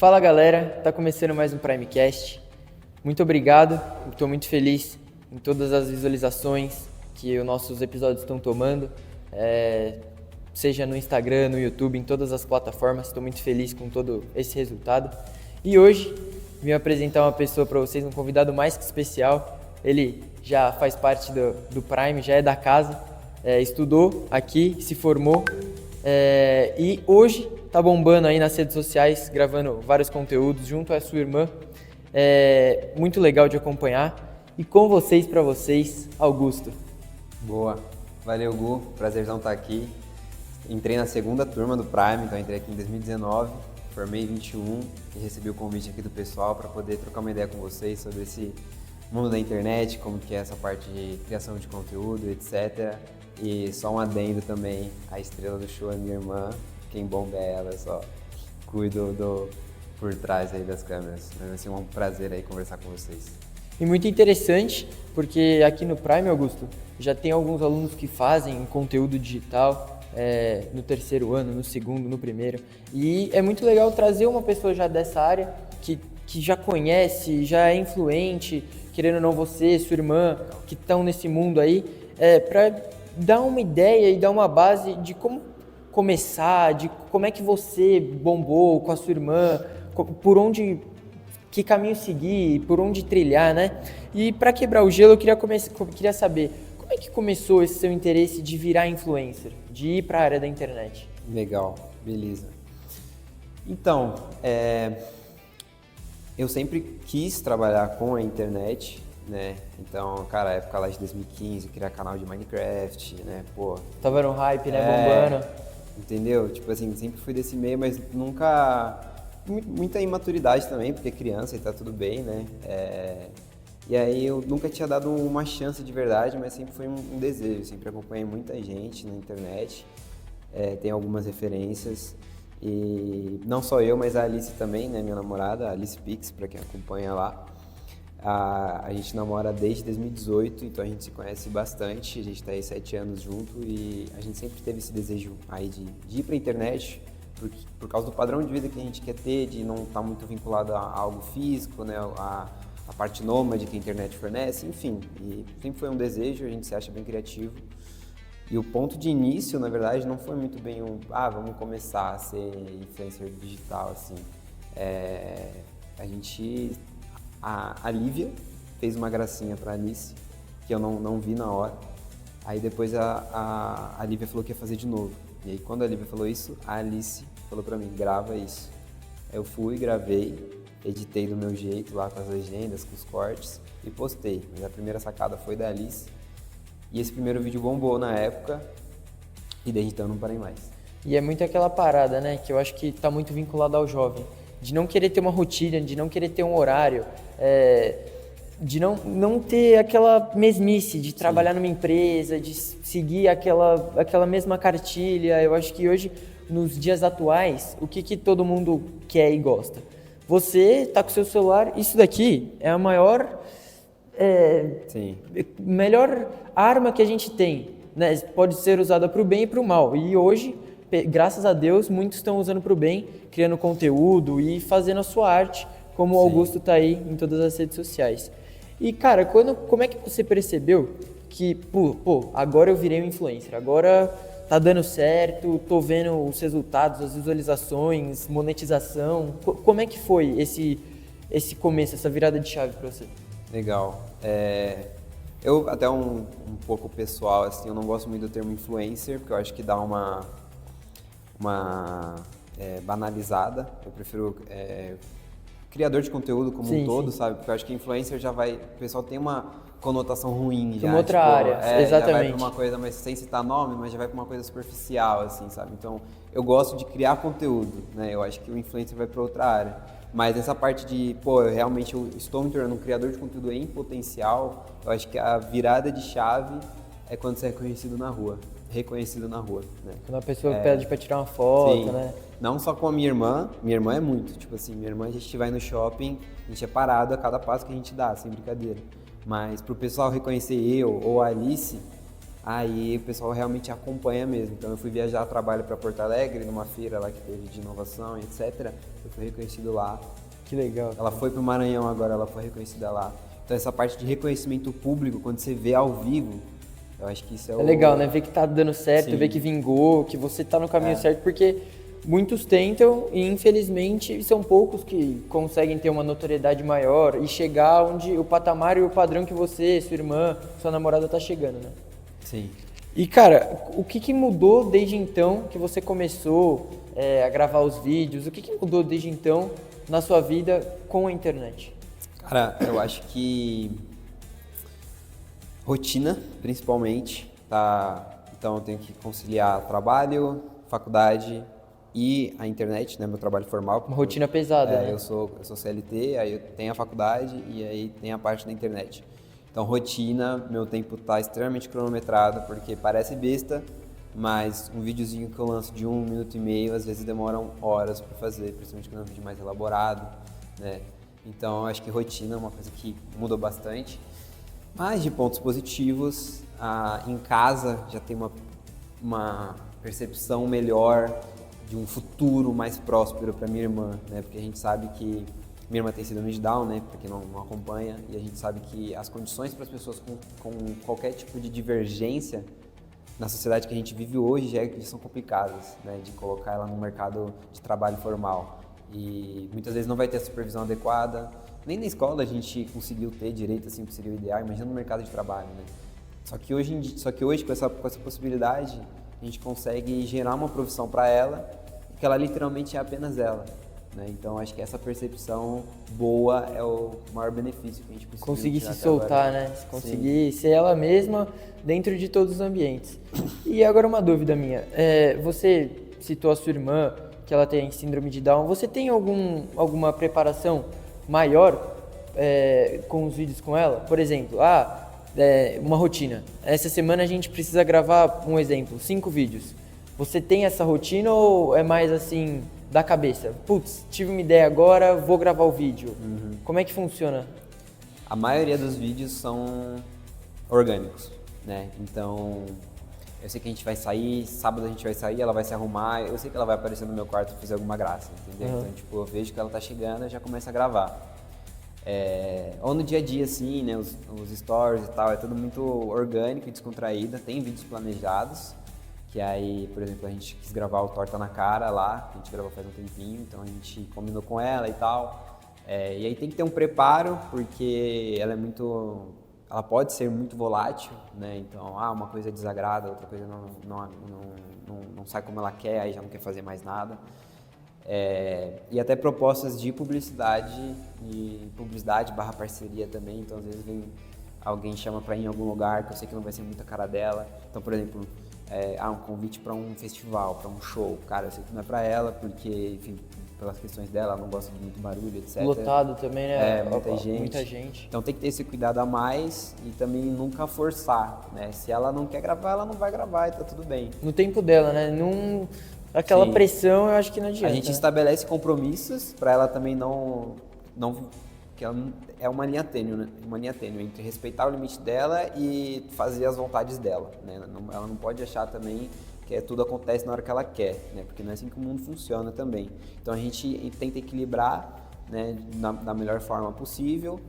Fala galera, tá começando mais um Primecast. Muito obrigado, estou muito feliz em todas as visualizações que os nossos episódios estão tomando, seja no Instagram, no YouTube, em todas as plataformas. Estou muito feliz com todo esse resultado. E hoje vim apresentar uma pessoa para vocês, um convidado mais que especial. Ele já faz parte do Prime, já é da casa, estudou aqui, se formou e hoje tá bombando aí nas redes sociais, gravando vários conteúdos junto à sua irmã. Muito legal de acompanhar. E com vocês, para vocês, Augusto. Boa. Valeu, Gu. Prazerzão estar aqui. Entrei na segunda turma do Prime, então entrei aqui em 2019, formei em 21 e recebi o convite aqui do pessoal para poder trocar uma ideia com vocês sobre esse mundo da internet, como que é essa parte de criação de conteúdo, etc. E só um adendo também, a estrela do show é minha irmã, quem bomba é ela, eu só cuido por trás aí das câmeras. Vai ser um prazer aí conversar com vocês. E muito interessante, porque aqui no Prime, Augusto, já tem alguns alunos que fazem conteúdo digital no terceiro ano, no segundo, no primeiro. E é muito legal trazer uma pessoa já dessa área, que já conhece, já é influente, querendo ou não você, sua irmã, que estão nesse mundo aí, para dar uma ideia e dar uma base de como começar, de como é que você bombou com a sua irmã, que caminho seguir, por onde trilhar, né? E para quebrar o gelo, eu queria saber, como é que começou esse seu interesse de virar influencer, de ir para a área da internet? Legal, beleza. Então, eu sempre quis trabalhar com a internet, né? Então, cara, época lá de 2015, criar canal de Minecraft, né? Pô. Tava no hype, né? Bombando. Entendeu? Tipo assim, sempre fui desse meio, mas nunca... Muita imaturidade também, porque é criança e tá tudo bem, né? E aí eu nunca tinha dado uma chance de verdade, mas sempre foi um desejo. Sempre acompanhei muita gente na internet, tem algumas referências. E não só eu, mas a Alice também, né? Minha namorada, a Alice Pix, pra quem acompanha lá. A gente namora desde 2018, então a gente se conhece bastante, a gente está aí 7 anos junto e a gente sempre teve esse desejo aí de ir para a internet por causa do padrão de vida que a gente quer ter, de não estar muito vinculado a algo físico, né, a parte nômade que a internet fornece, enfim. E sempre foi um desejo, a gente se acha bem criativo. E o ponto de início, na verdade, não foi muito bem vamos começar a ser influencer digital, assim. A Lívia fez uma gracinha pra Alice, que eu não vi na hora. Aí depois a Lívia falou que ia fazer de novo. E aí quando a Lívia falou isso, a Alice falou pra mim, grava isso. Aí eu fui, gravei, editei do meu jeito lá com as legendas, com os cortes e postei. Mas a primeira sacada foi da Alice. E esse primeiro vídeo bombou na época e desde então não parei mais. E é muito aquela parada, né, que eu acho que tá muito vinculado ao jovem. De não querer ter uma rotina, de não querer ter um horário, de não ter aquela mesmice de trabalhar numa empresa, de seguir aquela mesma cartilha. Eu acho que hoje, nos dias atuais, o que todo mundo quer e gosta? Você tá com o seu celular, isso daqui é a melhor arma que a gente tem, né? Pode ser usada para o bem e para o mal. E hoje, graças a Deus, muitos estão usando para o bem, criando conteúdo e fazendo a sua arte, como o Augusto tá aí em todas as redes sociais. E, cara, como é que você percebeu que, agora eu virei um influencer, agora tá dando certo, tô vendo os resultados, as visualizações, monetização. Como é que foi esse começo, essa virada de chave para você? Legal. Eu, até um pouco pessoal, assim, eu não gosto muito do termo influencer, porque eu acho que dá uma banalizada. Eu prefiro criador de conteúdo como um todo, sabe? Porque eu acho que influencer o pessoal tem uma conotação ruim já. Uma outra área, exatamente. Já vai pra uma coisa, mas sem citar nome, mas já vai pra uma coisa superficial, assim, sabe? Então, eu gosto de criar conteúdo, né? Eu acho que o influencer vai pra outra área. Mas essa parte de, eu estou me tornando um criador de conteúdo em potencial, eu acho que a virada de chave é quando você é reconhecido na rua, né? Quando a pessoa pede pra tirar uma foto, sim, né? Não só com a minha irmã é muito, tipo assim, minha irmã a gente vai no shopping, a gente é parado a cada passo que a gente dá, sem brincadeira. Mas pro pessoal reconhecer eu ou a Alice, aí o pessoal realmente acompanha mesmo. Então eu fui viajar a trabalho para Porto Alegre, numa feira lá que teve de inovação e etc. Eu fui reconhecido lá. Que legal. Ela foi para o Maranhão agora, ela foi reconhecida lá. Então essa parte de reconhecimento público, quando você vê ao vivo, eu acho que isso é É legal, né? Ver que tá dando certo, Sim. ver que vingou, que você tá no caminho certo, porque muitos tentam e infelizmente são poucos que conseguem ter uma notoriedade maior e chegar onde o patamar e o padrão que você, sua irmã, sua namorada tá chegando, né? Sim. E cara, o que mudou desde então que você começou a gravar os vídeos? O que mudou desde então na sua vida com a internet? Cara, eu acho que rotina, principalmente, tá? Então eu tenho que conciliar trabalho, faculdade e a internet, né? Meu trabalho formal. Uma rotina pesada, né? Eu sou CLT, aí eu tenho a faculdade e aí tem a parte da internet. Então rotina, meu tempo tá extremamente cronometrado, porque parece besta, mas um videozinho que eu lanço de 1 minuto e meio, às vezes demoram horas para fazer, principalmente quando é um vídeo mais elaborado, né? Então eu acho que rotina é uma coisa que mudou bastante. Mas de pontos positivos, em casa já tem uma percepção melhor de um futuro mais próspero para minha irmã, né? Porque a gente sabe que minha irmã tem síndrome de Down, né? Para quem não acompanha, e a gente sabe que as condições para as pessoas com qualquer tipo de divergência na sociedade que a gente vive hoje já são complicadas, né? De colocar ela no mercado de trabalho formal. E muitas vezes não vai ter a supervisão adequada. Nem na escola a gente conseguiu ter direito, assim, que seria o ideal, imagina no mercado de trabalho, né? Só que hoje com essa possibilidade, a gente consegue gerar uma profissão para ela, que ela literalmente é apenas ela, né? Então acho que essa percepção boa é o maior benefício que a gente Conseguir tirar se até agora. soltar, né? Conseguir ser ela mesma dentro de todos os ambientes. E agora uma dúvida minha. Você citou a sua irmã, que ela tem síndrome de Down. Você tem alguma preparação maior com os vídeos com ela? Por exemplo, uma rotina. Essa semana a gente precisa gravar, um exemplo, 5 vídeos. Você tem essa rotina ou é mais assim, da cabeça? Putz, tive uma ideia agora, vou gravar o vídeo. Como é que funciona? A maioria dos vídeos são orgânicos, né? Então, eu sei que a gente vai sair, sábado a gente vai sair, ela vai se arrumar, eu sei que ela vai aparecer no meu quarto e fazer alguma graça, entendeu? Então, tipo, eu vejo que ela tá chegando, eu já começo a gravar. Ou no dia a dia, assim, né? Os stories e tal, é tudo muito orgânico e descontraído. Tem vídeos planejados, que aí, por exemplo, a gente quis gravar o Torta na Cara lá, que a gente gravou faz um tempinho, então a gente combinou com ela e tal. E aí tem que ter um preparo, porque ela pode ser muito volátil, né? Então, uma coisa desagrada, outra coisa não sai como ela quer, aí já não quer fazer mais nada. E até propostas de publicidade / parceria também. Então, às vezes alguém chama pra ir em algum lugar que eu sei que não vai ser muita cara dela. Então, por exemplo, um convite para um festival, para um show. Cara, eu sei que não é pra ela, porque, enfim, pelas questões dela, ela não gosta de muito barulho, etc. Lotado também, né? Muita gente. Então tem que ter esse cuidado a mais e também nunca forçar, né? Se ela não quer gravar, ela não vai gravar e tá tudo bem. No tempo dela, né? Aquela Sim. pressão, eu acho que não adianta. A gente estabelece compromissos para ela também que ela é uma linha tênue, né? Uma linha tênue entre respeitar o limite dela e fazer as vontades dela, né? Ela não pode achar também que tudo acontece na hora que ela quer, né? Porque não é assim que o mundo funciona também. Então a gente tenta equilibrar, né, da melhor forma possível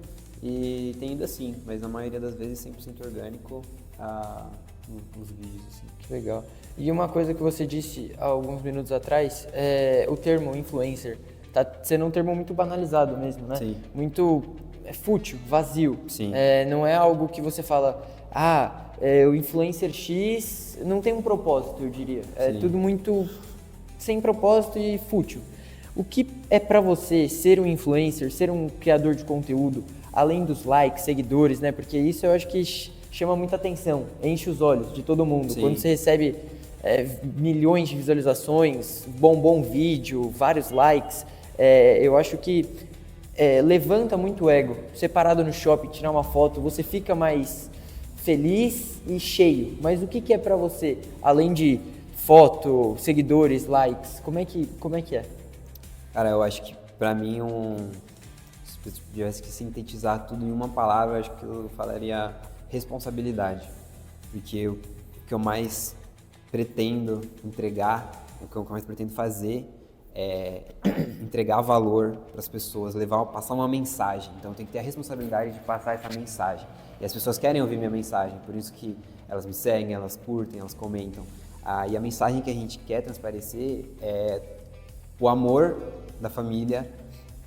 e tem ido assim, mas na maioria das vezes 100% orgânico os vídeos. Assim. Que legal. E uma coisa que você disse há alguns minutos atrás, o termo influencer tá sendo um termo muito banalizado mesmo, né? Sim. Muito fútil, vazio. Sim. Não é algo que você fala, o influencer X não tem um propósito, eu diria. É Sim. tudo muito sem propósito e fútil. O que é pra você ser um influencer, ser um criador de conteúdo, além dos likes, seguidores, né? Porque isso eu acho que chama muita atenção, enche os olhos de todo mundo. Sim. Quando você recebe milhões de visualizações, bom vídeo, vários likes, eu acho que levanta muito o ego. Você parado no shopping, tirar uma foto, você fica mais feliz e cheio. Mas o que é pra você, além de foto, seguidores, likes? Como é que é? Cara, eu acho que pra mim se eu tivesse que sintetizar tudo em uma palavra, eu acho que eu falaria responsabilidade. Porque que eu mais pretendo entregar, o que eu mais pretendo fazer é entregar valor para as pessoas, passar uma mensagem. Então eu tenho que ter a responsabilidade de passar essa mensagem. E as pessoas querem ouvir minha mensagem, por isso que elas me seguem, elas curtem, elas comentam. E a mensagem que a gente quer transparecer é o amor da família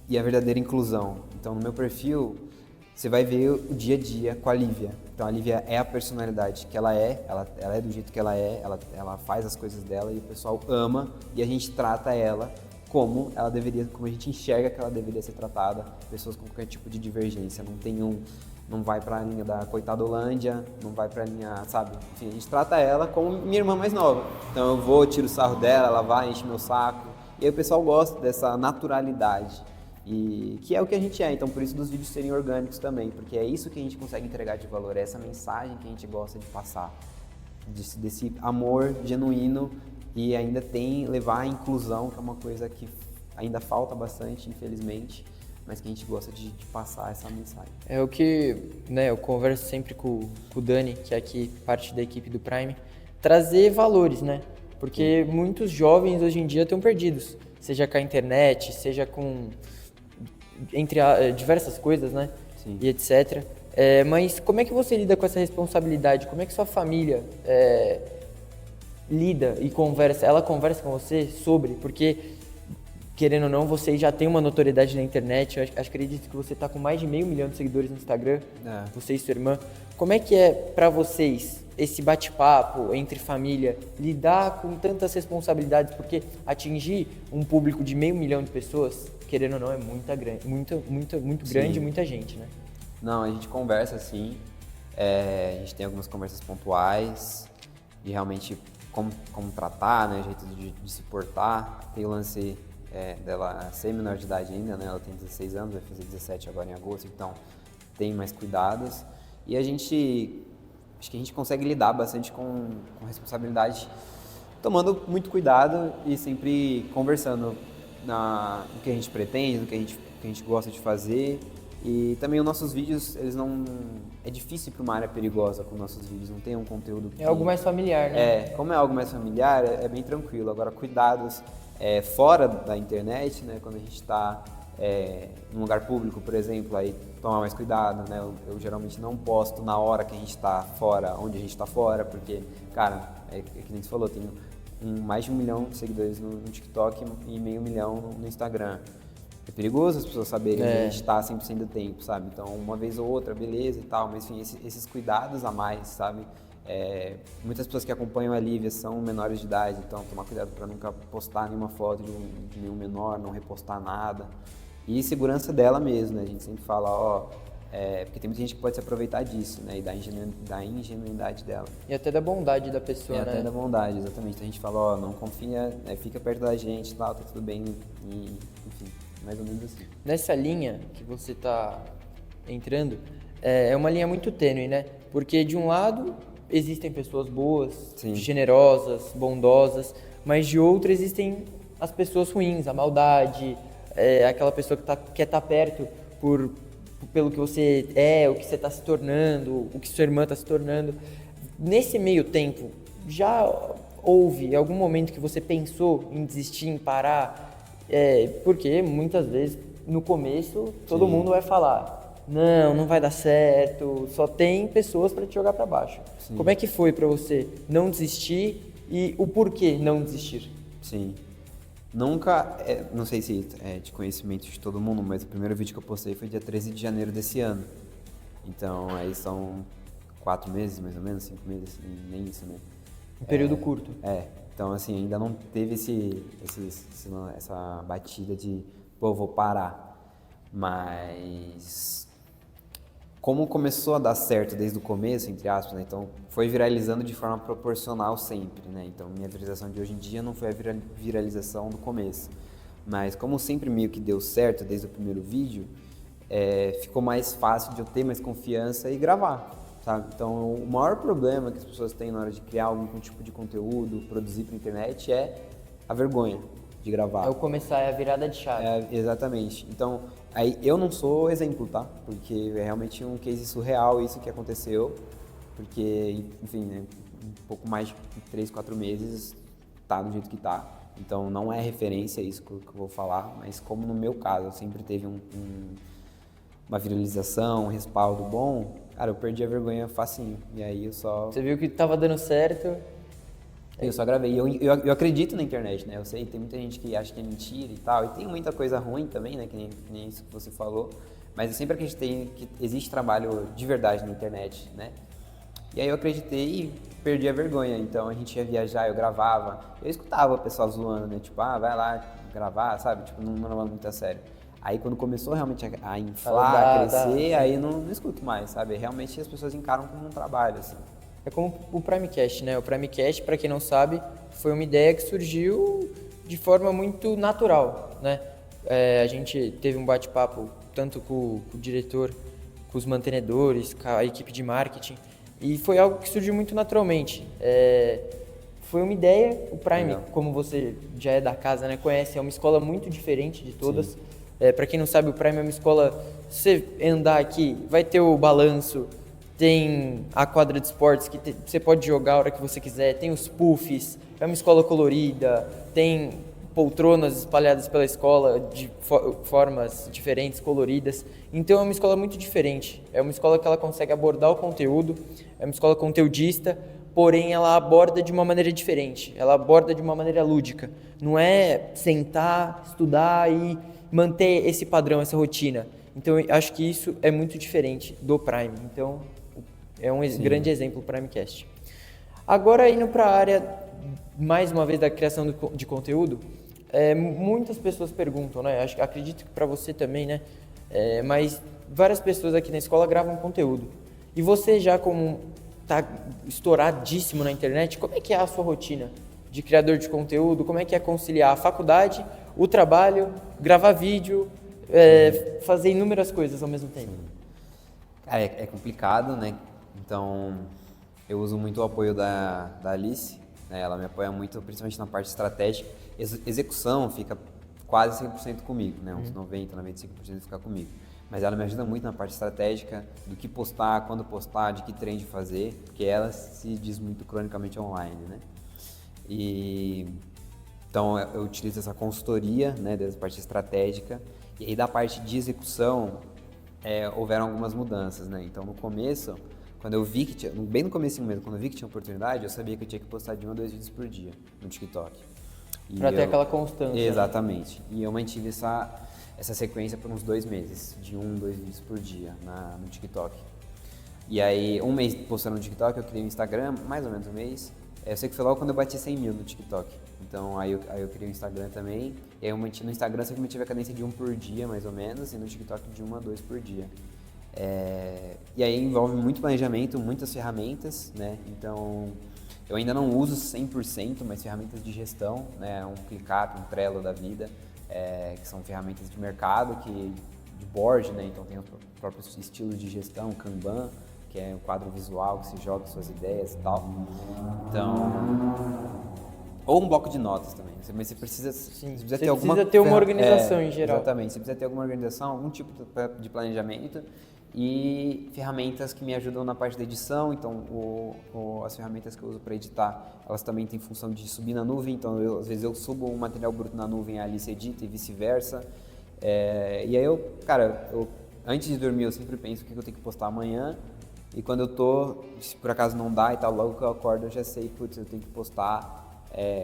e a verdadeira inclusão. Então no meu perfil você vai ver o dia a dia com a Lívia. Então a Lívia é a personalidade que ela é do jeito que ela é, ela faz as coisas dela e o pessoal ama e a gente trata ela como ela deveria, como a gente enxerga que ela deveria ser tratada, pessoas com qualquer tipo de divergência, não vai pra linha da coitadolândia, não vai pra linha, sabe? Enfim, a gente trata ela como minha irmã mais nova. Então eu vou, tiro o sarro dela, ela vai, enche meu saco. E aí o pessoal gosta dessa naturalidade. E que é o que a gente é, então por isso dos vídeos serem orgânicos também, porque é isso que a gente consegue entregar de valor, é essa mensagem que a gente gosta de passar, desse amor genuíno e ainda levar a inclusão, que é uma coisa que ainda falta bastante, infelizmente, mas que a gente gosta de passar essa mensagem. É o que, né, eu converso sempre com o Dani, que é aqui parte da equipe do Prime, trazer valores, né? Porque muitos jovens hoje em dia estão perdidos, seja com a internet, seja com entre diversas coisas, né? Sim. E etc. Mas como é que você lida com essa responsabilidade? Como é que sua família lida e conversa? Ela conversa com você sobre? Porque, querendo ou não, você já tem uma notoriedade na internet. Eu acredito que você está com mais de 500 mil de seguidores no Instagram, você e sua irmã. Como é que é para vocês esse bate-papo entre família, lidar com tantas responsabilidades? Porque atingir um público de 500 mil de pessoas, querendo ou não, é muito grande, muita gente, né? Não, a gente conversa sim, a gente tem algumas conversas pontuais e realmente como tratar, né, jeito de se portar. Tem o lance dela ser menor de idade ainda, né, ela tem 16 anos, vai fazer 17 agora em agosto, então tem mais cuidados. E acho que a gente consegue lidar bastante com responsabilidade, tomando muito cuidado e sempre conversando no que a gente pretende, no que a gente gosta de fazer. E também os nossos vídeos, eles não... É difícil ir para uma área perigosa com nossos vídeos, não tem um conteúdo que... É algo mais familiar, né? Como é algo mais familiar, é bem tranquilo. Agora, cuidados fora da internet, né? Quando a gente está num lugar público, por exemplo, aí tomar mais cuidado, né? Eu geralmente não posto na hora que a gente está fora, onde a gente está fora, porque, cara, é que nem você falou, tem mais de 1 milhão de seguidores no TikTok e 500 mil no Instagram. É perigoso as pessoas saberem onde a gente está 100% do tempo, sabe? Então, uma vez ou outra, beleza e tal, mas enfim, esses cuidados a mais, sabe? Muitas pessoas que acompanham a Lívia são menores de idade, então tomar cuidado para nunca postar nenhuma foto de nenhum menor, não repostar nada. E segurança dela mesmo, né? A gente sempre fala, porque tem muita gente que pode se aproveitar disso, né? E da ingenuidade dela. E até da bondade da pessoa, né? Até da bondade, exatamente. Então a gente fala, não confia, fica perto da gente, tal, tá tudo bem, e, enfim, mais ou menos assim. Nessa linha que você está entrando, é uma linha muito tênue, né? Porque de um lado existem pessoas boas, Sim. generosas, bondosas, mas de outro existem as pessoas ruins, a maldade, aquela pessoa que quer estar perto pelo que você é, o que você está se tornando, o que sua irmã está se tornando. Nesse meio tempo, já houve algum momento que você pensou em desistir, em parar? Porque muitas vezes, no começo, todo mundo vai falar, não vai dar certo, só tem pessoas para te jogar para baixo. Sim. Como é que foi para você não desistir e o porquê não desistir? Sim. Nunca, não sei se é de conhecimento de todo mundo, mas o primeiro vídeo que eu postei foi dia 13 de janeiro desse ano. Então, aí são 4 meses, mais ou menos, 5 meses, nem isso, né? Um período curto. Então, assim, ainda não teve essa batida de, pô, vou parar. Mas como começou a dar certo desde o começo, entre aspas, né? Então foi viralizando de forma proporcional sempre, né? Então minha viralização de hoje em dia não foi a viralização do começo. Mas como sempre meio que deu certo desde o primeiro vídeo, ficou mais fácil de eu ter mais confiança e gravar, sabe? Então o maior problema que as pessoas têm na hora de criar algum tipo de conteúdo, produzir para a internet é a vergonha de gravar. É o começar, é a virada de chave. Exatamente. Então, aí eu não sou exemplo, tá? Porque é realmente um case surreal isso que aconteceu. Porque, enfim, né? um pouco mais de 3, 4 meses tá do jeito que tá. Então não é referência isso que eu vou falar, mas como no meu caso eu sempre teve uma viralização, um respaldo bom, cara, eu perdi a vergonha facinho. E aí Você viu que tava dando certo. Eu só gravei. Eu acredito na internet, né? Eu sei, tem muita gente que acha que é mentira e tal. E tem muita coisa ruim também, né? Que nem isso que você falou. Mas eu sempre acreditei que existe trabalho de verdade na internet, né? E aí eu acreditei e perdi a vergonha. Então a gente ia viajar, eu gravava. Eu escutava o pessoal zoando, né? Tipo, vai lá gravar, sabe? Tipo, não levava muito a sério. Aí quando começou realmente a inflar, a crescer, aí não escuto mais, sabe? Realmente as pessoas encaram como um trabalho, assim. É como o Primecast, né? O Primecast, para quem não sabe, foi uma ideia que surgiu de forma muito natural, né? A gente teve um bate-papo tanto com o diretor, com os mantenedores, com a equipe de marketing, e foi algo que surgiu muito naturalmente. Foi uma ideia, o Prime, Legal. como você já é da casa, né? Conhece, é uma escola muito diferente de todas. Para quem não sabe, o Prime é uma escola, você andar aqui, vai ter o balanço, tem a quadra de esportes que você pode jogar a hora que você quiser, tem os puffs, é uma escola colorida, tem poltronas espalhadas pela escola de formas diferentes, coloridas. Então é uma escola muito diferente, é uma escola que ela consegue abordar o conteúdo, é uma escola conteudista, porém ela aborda de uma maneira diferente, ela aborda de uma maneira lúdica. Não é sentar, estudar e manter esse padrão, essa rotina. Então eu acho que isso é muito diferente do Prime. Então é um grande exemplo para o Primecast. Agora, indo para a área, mais uma vez, da criação de conteúdo, muitas pessoas perguntam, né? Acredito que para você também, né? Mas várias pessoas aqui na escola gravam conteúdo. E você já como tá estouradíssimo na internet, como é que é a sua rotina de criador de conteúdo? Como é que é conciliar a faculdade, o trabalho, gravar vídeo, fazer inúmeras coisas ao mesmo tempo? É complicado, né? Então, eu uso muito o apoio da Alice, né? Ela me apoia muito, principalmente na parte estratégica. Execução fica quase 100% comigo, né? Uns 90%, 95% fica comigo. Mas ela me ajuda muito na parte estratégica, do que postar, quando postar, de que trend fazer, porque ela se diz muito cronicamente online, né? Então, eu utilizo essa consultoria, né, dessa parte estratégica. E aí, da parte de execução, houveram algumas mudanças, né? Então, no começo, quando eu vi que bem no comecinho mesmo, quando eu vi que tinha oportunidade, eu sabia que eu tinha que postar de 1 a 2 vídeos por dia no TikTok. Para ter aquela constância. Exatamente. Né? E eu mantive essa sequência por uns 2 meses, de 1 a 2 vídeos por dia no TikTok. E aí, um mês postando no TikTok, eu criei um Instagram, mais ou menos um mês. Eu sei que foi logo quando eu bati 100 mil no TikTok. Então, aí eu criei um Instagram também. E aí eu mantive no Instagram, sempre mantive a cadência de 1 por dia, mais ou menos, e no TikTok de 1 a 2 por dia. E aí envolve muito planejamento, muitas ferramentas, né? Então, eu ainda não uso 100%, mas ferramentas de gestão, né? Um ClickUp, um Trello da vida, que são ferramentas de mercado, de board, né? Então, tem os próprios estilos de gestão, Kanban, que é um quadro visual que se joga suas ideias e tal. Então, ou um bloco de notas também. Mas você precisa, ter uma organização em geral. Exatamente. Você precisa ter alguma organização, algum tipo de planejamento e ferramentas que me ajudam na parte da edição. Então, as ferramentas que eu uso para editar, elas também têm função de subir na nuvem. Então, às vezes eu subo um material bruto na nuvem, a Alice edita e vice-versa. E aí antes de dormir, eu sempre penso o que eu tenho que postar amanhã. E quando se por acaso não dá e tal, logo que eu acordo eu já sei, putz, eu tenho que postar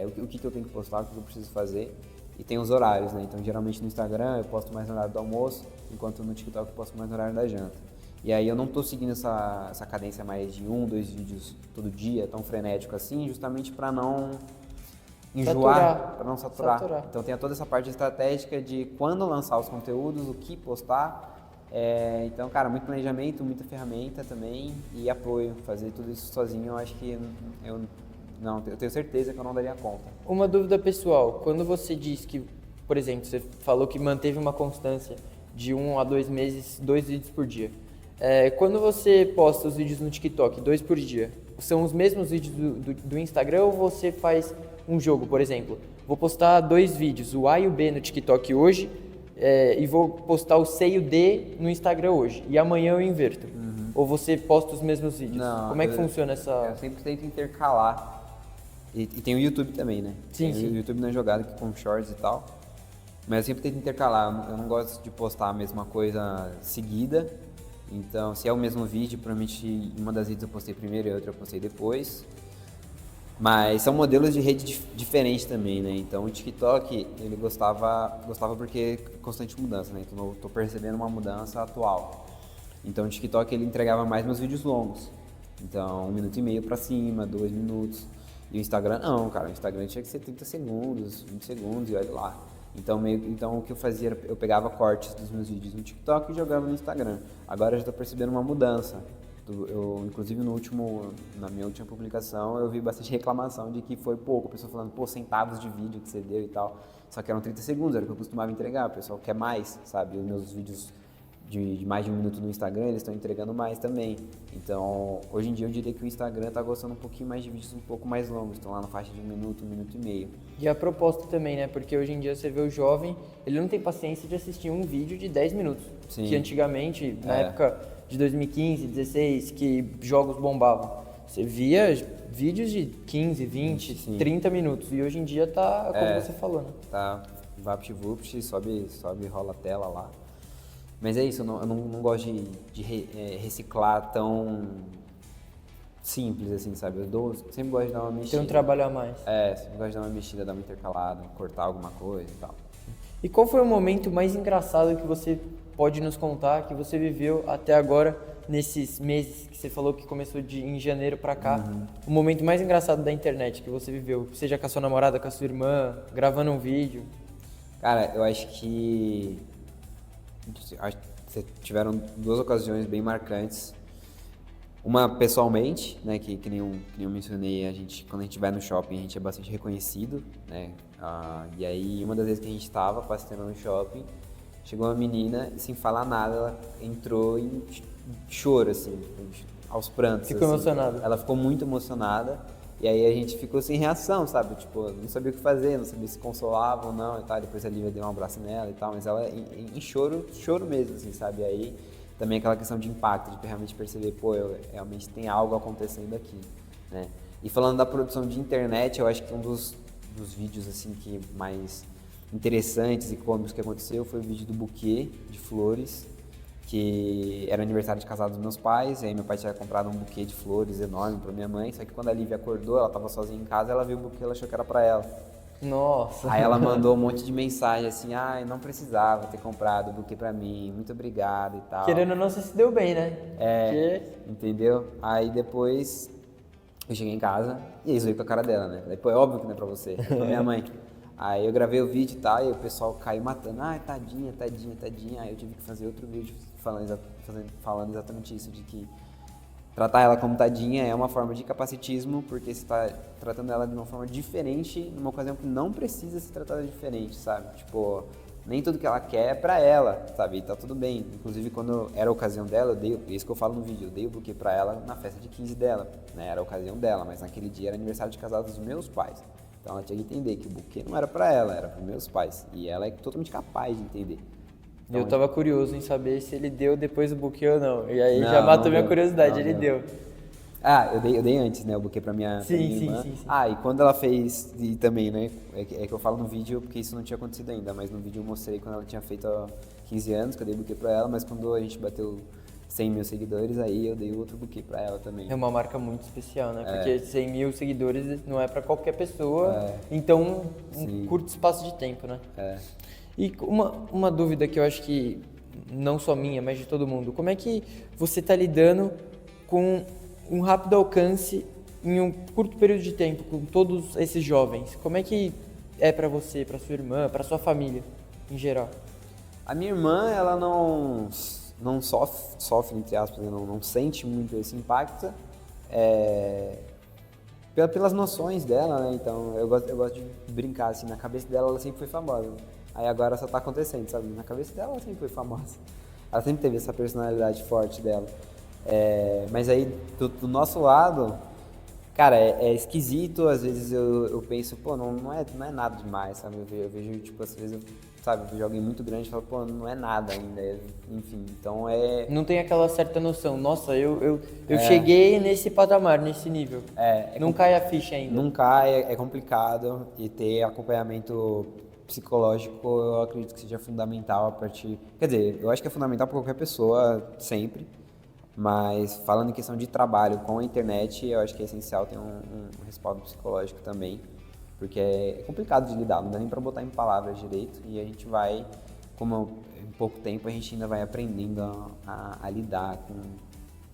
o que eu tenho que postar, o que eu preciso fazer. E tem os horários, né? Então, geralmente no Instagram eu posto mais no horário do almoço, enquanto no TikTok eu posto mais no horário da janta. E aí eu não tô seguindo essa cadência mais de 1, 2 vídeos todo dia, tão frenético assim, justamente para não enjoar, para não saturar. Então, tem toda essa parte estratégica de quando lançar os conteúdos, o que postar. Então, cara, muito planejamento, muita ferramenta também e apoio. Fazer tudo isso sozinho, eu acho que eu tenho certeza que eu não daria conta. Uma dúvida pessoal, quando você diz que, por exemplo, você falou que manteve uma constância de 1 a 2 meses, 2 vídeos por dia. Quando você posta os vídeos no TikTok, 2 por dia, são os mesmos vídeos do Instagram ou você faz um jogo, por exemplo? Vou postar 2 vídeos, o A e o B no TikTok hoje, e vou postar o C e o D no Instagram hoje. E amanhã eu inverto. Ou você posta os mesmos vídeos? Não, Como é que funciona essa... Eu sempre tento intercalar. E tem o YouTube também, né? Sim, Tem sim. o YouTube na jogada que com shorts e tal. Mas eu sempre tento intercalar. Eu não gosto de postar a mesma coisa seguida. Então, se é o mesmo vídeo, provavelmente uma das vídeos eu postei primeiro e a outra eu postei depois. Mas são modelos de rede diferentes também, né? Então o TikTok, ele gostava porque é constante mudança, né? Então eu tô percebendo uma mudança atual. Então o TikTok, ele entregava mais meus vídeos longos. Então 1,5 minuto pra cima, 2 minutos. E o Instagram não, cara. O Instagram tinha que ser 30 segundos, 20 segundos e olha lá. Então o que eu fazia era, eu pegava cortes dos meus vídeos no TikTok e jogava no Instagram. Agora eu já tô percebendo uma mudança. Inclusive na minha última publicação, eu vi bastante reclamação de que foi pouco. A pessoa falando, pô, centavos de vídeo que você deu e tal. Só que eram 30 segundos, era o que eu costumava entregar. O pessoal quer mais, sabe? Os meus vídeos de mais de 1 minuto no Instagram, eles estão entregando mais também. Então, hoje em dia eu diria que o Instagram tá gostando um pouquinho mais de vídeos um pouco mais longos. Estão lá na faixa de 1 minuto, 1 minuto e meio. E a proposta também, né? Porque hoje em dia você vê o jovem, ele não tem paciência de assistir um vídeo de 10 minutos. Sim. Que antigamente, na época de 2015, 16, que jogos bombavam, você via vídeos de 15, 20, Sim. 30 minutos. E hoje em dia tá como você falou, né? Tá, vapt-vupt, sobe, rola a tela lá. Mas é isso, eu não gosto de reciclar tão simples assim, sabe? Sempre gosto de dar uma mexida. Tem um trabalho a mais. Sempre gosto de dar uma mexida, dar uma intercalada, cortar alguma coisa e tal. E qual foi o momento mais engraçado que você pode nos contar, que você viveu até agora, nesses meses que você falou que começou em janeiro pra cá? O momento mais engraçado da internet que você viveu, seja com a sua namorada, com a sua irmã, gravando um vídeo? Cara, eu acho que tiveram 2 ocasiões bem marcantes. Uma pessoalmente, né, que nem eu mencionei, quando a gente vai no shopping, a gente é bastante reconhecido, né? E aí, uma das vezes que a gente estava passeando no shopping, chegou uma menina e sem falar nada, ela entrou em choro, assim, aos prantos. Ficou assim. emocionada? Ela ficou muito emocionada. E aí a gente ficou sem reação, sabe? Tipo, não sabia o que fazer, não sabia se consolava ou não e tal. Depois a Lívia deu um abraço nela e tal, mas ela em choro mesmo, assim, sabe? Aí também aquela questão de impacto, de realmente perceber, pô, realmente tem algo acontecendo aqui, né? E falando da produção de internet, eu acho que um dos vídeos, assim, que mais interessantes e cômicos que aconteceu foi o vídeo do buquê de flores, que era aniversário de casado dos meus pais, e aí meu pai tinha comprado um buquê de flores enorme pra minha mãe, só que quando a Lívia acordou, ela tava sozinha em casa, ela viu o buquê, ela achou que era pra ela. Nossa! Aí ela mandou um monte de mensagem assim, ai, não precisava ter comprado o buquê pra mim, muito obrigado e tal. Querendo ou não, você se deu bem, né? Entendeu? Aí depois eu cheguei em casa e aí zoei com a cara dela, né? Depois é óbvio que não é pra você, é pra minha mãe. Aí eu gravei o vídeo e tal, e o pessoal caiu matando, ai, tadinha. Aí eu tive que fazer outro vídeo falando exatamente isso, de que tratar ela como tadinha é uma forma de capacitismo, porque você está tratando ela de uma forma diferente, numa ocasião que não precisa ser tratada diferente, sabe? Tipo, nem tudo que ela quer é pra ela, sabe? E tá tudo bem. Inclusive, quando era a ocasião dela, isso que eu falo no vídeo, eu dei o buquê pra ela na festa de 15 dela, né? Era a ocasião dela, mas naquele dia era aniversário de casado dos meus pais. Então ela tinha que entender que o buquê não era pra ela, era pros meus pais. E ela é totalmente capaz de entender. Então, eu tava curioso em saber se ele deu depois do buquê ou não. E aí Não, já matou não minha deu. curiosidade, Não ele deu. deu. Eu dei antes, né, o buquê pra minha irmã. Sim. E quando ela fez, e também, né, é que eu falo no vídeo porque isso não tinha acontecido ainda, mas no vídeo eu mostrei quando ela tinha feito 15 anos, que eu dei buquê pra ela, mas quando a gente bateu 100 mil seguidores, aí eu dei outro buquê pra ela também. É uma marca muito especial, né? Porque 100 mil seguidores não é pra qualquer pessoa, então um curto espaço de tempo, né? E uma dúvida que eu acho que não só minha, mas de todo mundo, como é que você tá lidando com um rápido alcance em um curto período de tempo com todos esses jovens? Como é que é pra você, pra sua irmã, pra sua família em geral? A minha irmã, ela não sofre, entre aspas, né? Não sente muito esse impacto, pelas noções dela, né? Então eu gosto de brincar, assim, na cabeça dela ela sempre foi famosa. Aí agora só tá acontecendo, sabe? Na cabeça dela ela sempre foi famosa. Ela sempre teve essa personalidade forte dela. Mas aí, do nosso lado, cara, é esquisito, às vezes eu penso, pô, não é nada demais, sabe? Eu vejo, tipo, às vezes sabe, eu vejo alguém muito grande e falo, pô, não é nada ainda, enfim, então Não tem aquela certa noção, nossa, eu cheguei nesse patamar, nesse nível. Não cai a ficha ainda. Não cai, é complicado e ter acompanhamento psicológico eu acredito que seja fundamental a partir... Quer dizer, eu acho que é fundamental para qualquer pessoa, sempre, mas falando em questão de trabalho com a internet, eu acho que é essencial ter um respaldo psicológico também, porque é complicado de lidar, não dá nem para botar em palavras direito e a gente vai, como em pouco tempo, a gente ainda vai aprendendo a lidar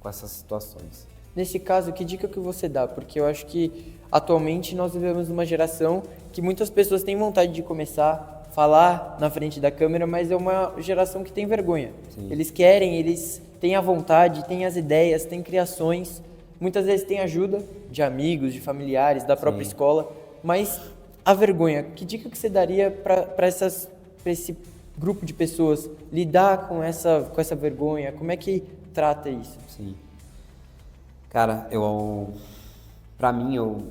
com essas situações. Nesse caso, que dica que você dá? Porque eu acho que atualmente nós vivemos numa geração que muitas pessoas têm vontade de começar a falar na frente da câmera, mas é uma geração que tem vergonha. Sim. Eles querem, eles têm a vontade, têm as ideias, têm criações, muitas vezes têm ajuda de amigos, de familiares, da própria Sim. escola, mas a vergonha, que dica que você daria para esse grupo de pessoas lidar com essa vergonha? Como é que trata isso? Sim. Cara, pra mim, eu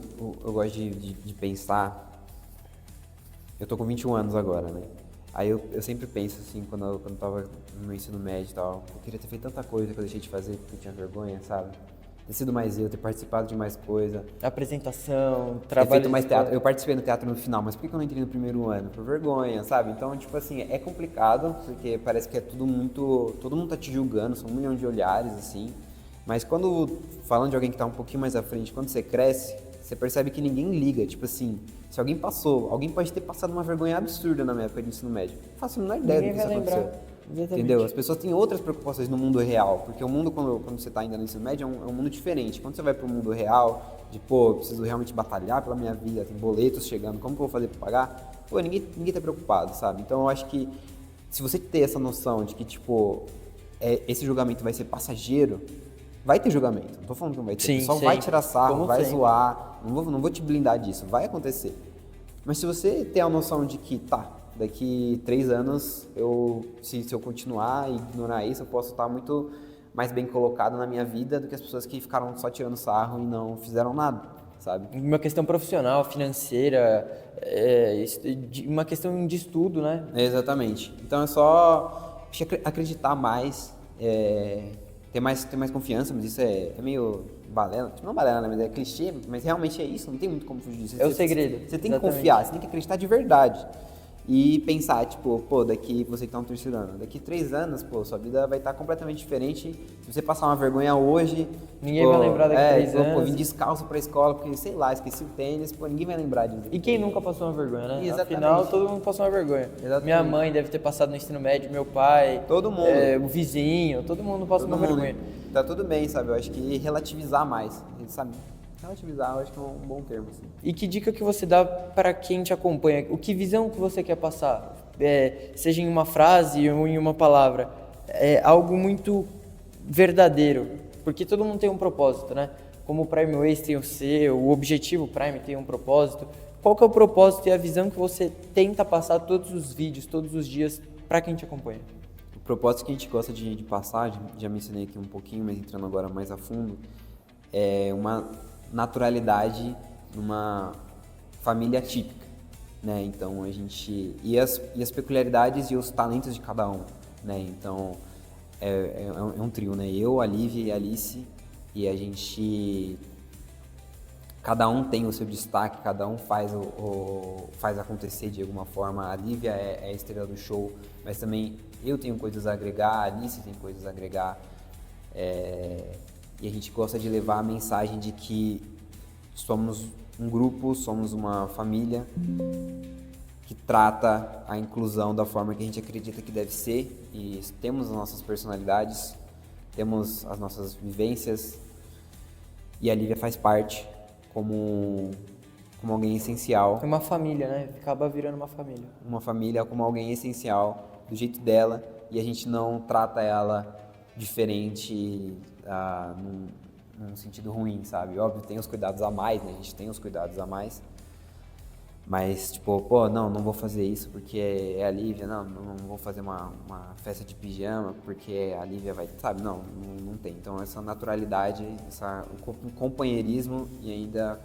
gosto de pensar. Eu tô com 21 anos agora, né? Aí eu sempre penso assim, quando eu tava no meu ensino médio e tal, eu queria ter feito tanta coisa que eu deixei de fazer porque eu tinha vergonha, sabe? Ter sido mais eu, ter participado de mais coisa. Apresentação, Ter trabalho feito de mais escola. teatro. Eu participei do teatro no final, mas por que eu não entrei no primeiro ano? Por vergonha, sabe? Então, tipo assim, é complicado, porque parece que é tudo muito... Todo mundo tá te julgando, são 1 milhão de olhares, assim. Mas falando de alguém que tá um pouquinho mais à frente, quando você cresce, você percebe que ninguém liga. Tipo assim, se alguém pode ter passado uma vergonha absurda na minha época de ensino médio. Eu faço a menor ideia Ninguém do que vai isso lembrar. aconteceu. Exatamente. Entendeu? As pessoas têm outras preocupações no mundo real, porque o mundo, quando você tá ainda no ensino médio, é um mundo diferente. Quando você vai pro mundo real, de, pô, eu preciso realmente batalhar pela minha vida, tem boletos chegando, como que eu vou fazer pra pagar? Pô, ninguém tá preocupado, sabe? Então eu acho que se você ter essa noção de que, tipo, esse julgamento vai ser passageiro, vai ter julgamento. Não tô falando que não vai ter. Sim, O pessoal sempre. vai tirar sarro, Como vai sempre. zoar, não vou te blindar disso, vai acontecer. Mas se você ter a noção de que, daqui 3 anos, se eu continuar e ignorar isso, eu posso estar muito mais bem colocado na minha vida do que as pessoas que ficaram só tirando sarro e não fizeram nada, sabe? Uma questão profissional, financeira, uma questão de estudo, né? Exatamente. Então é só acreditar mais, ter mais confiança, mas isso é meio balela, tipo, não balela, né, mas é clichê, mas realmente é isso, não tem muito como fugir disso. É o segredo. Você tem que Exatamente. confiar, você tem que acreditar de verdade. E pensar, tipo, pô, você que tá no terceiro ano, daqui 3 anos, pô, sua vida vai estar completamente diferente. Se você passar uma vergonha hoje... Ninguém vai lembrar daqui 3 anos. Pô, vim descalço pra escola, porque, sei lá, esqueci o tênis, pô, ninguém vai lembrar disso. E quem nunca passou uma vergonha, né? Exatamente. Afinal, todo mundo passou uma vergonha. Exatamente. Minha mãe deve ter passado no ensino médio, meu pai, Todo mundo. O vizinho, todo mundo passa Todo uma mundo. vergonha. Tá tudo bem, sabe? Eu acho que relativizar mais, sabe? Relativizar, eu acho que é um bom termo, assim. E que dica que você dá para quem te acompanha? O que visão que você quer passar? Seja em uma frase ou em uma palavra. É algo muito verdadeiro, porque todo mundo tem um propósito, né? Como o Prime Ways tem o seu, o Objetivo Prime tem um propósito. Qual que é o propósito e a visão que você tenta passar todos os vídeos, todos os dias, para quem te acompanha? O propósito que a gente gosta de passar, já mencionei aqui um pouquinho, mas entrando agora mais a fundo, é uma naturalidade numa família típica, né? Então a gente... E as peculiaridades e os talentos de cada um, né? Então é um trio, né? Eu, a Lívia e a Alice, e a gente... Cada um tem o seu destaque, cada um faz acontecer de alguma forma. A Lívia é a estrela do show, mas também eu tenho coisas a agregar, a Alice tem coisas a agregar. E a gente gosta de levar a mensagem de que somos um grupo, somos uma família que trata a inclusão da forma que a gente acredita que deve ser, e temos as nossas personalidades, temos as nossas vivências, e a Lívia faz parte como alguém essencial. É uma família, né? Acaba virando uma família. Uma família como alguém essencial, do jeito dela, e a gente não trata ela diferente num sentido ruim, sabe? Óbvio, tem os cuidados a mais, né? A gente tem os cuidados a mais. Mas, tipo, pô, não vou fazer isso porque é a Lívia, não vou fazer uma festa de pijama porque a Lívia vai, sabe? Não tem. Então, essa naturalidade, o companheirismo e ainda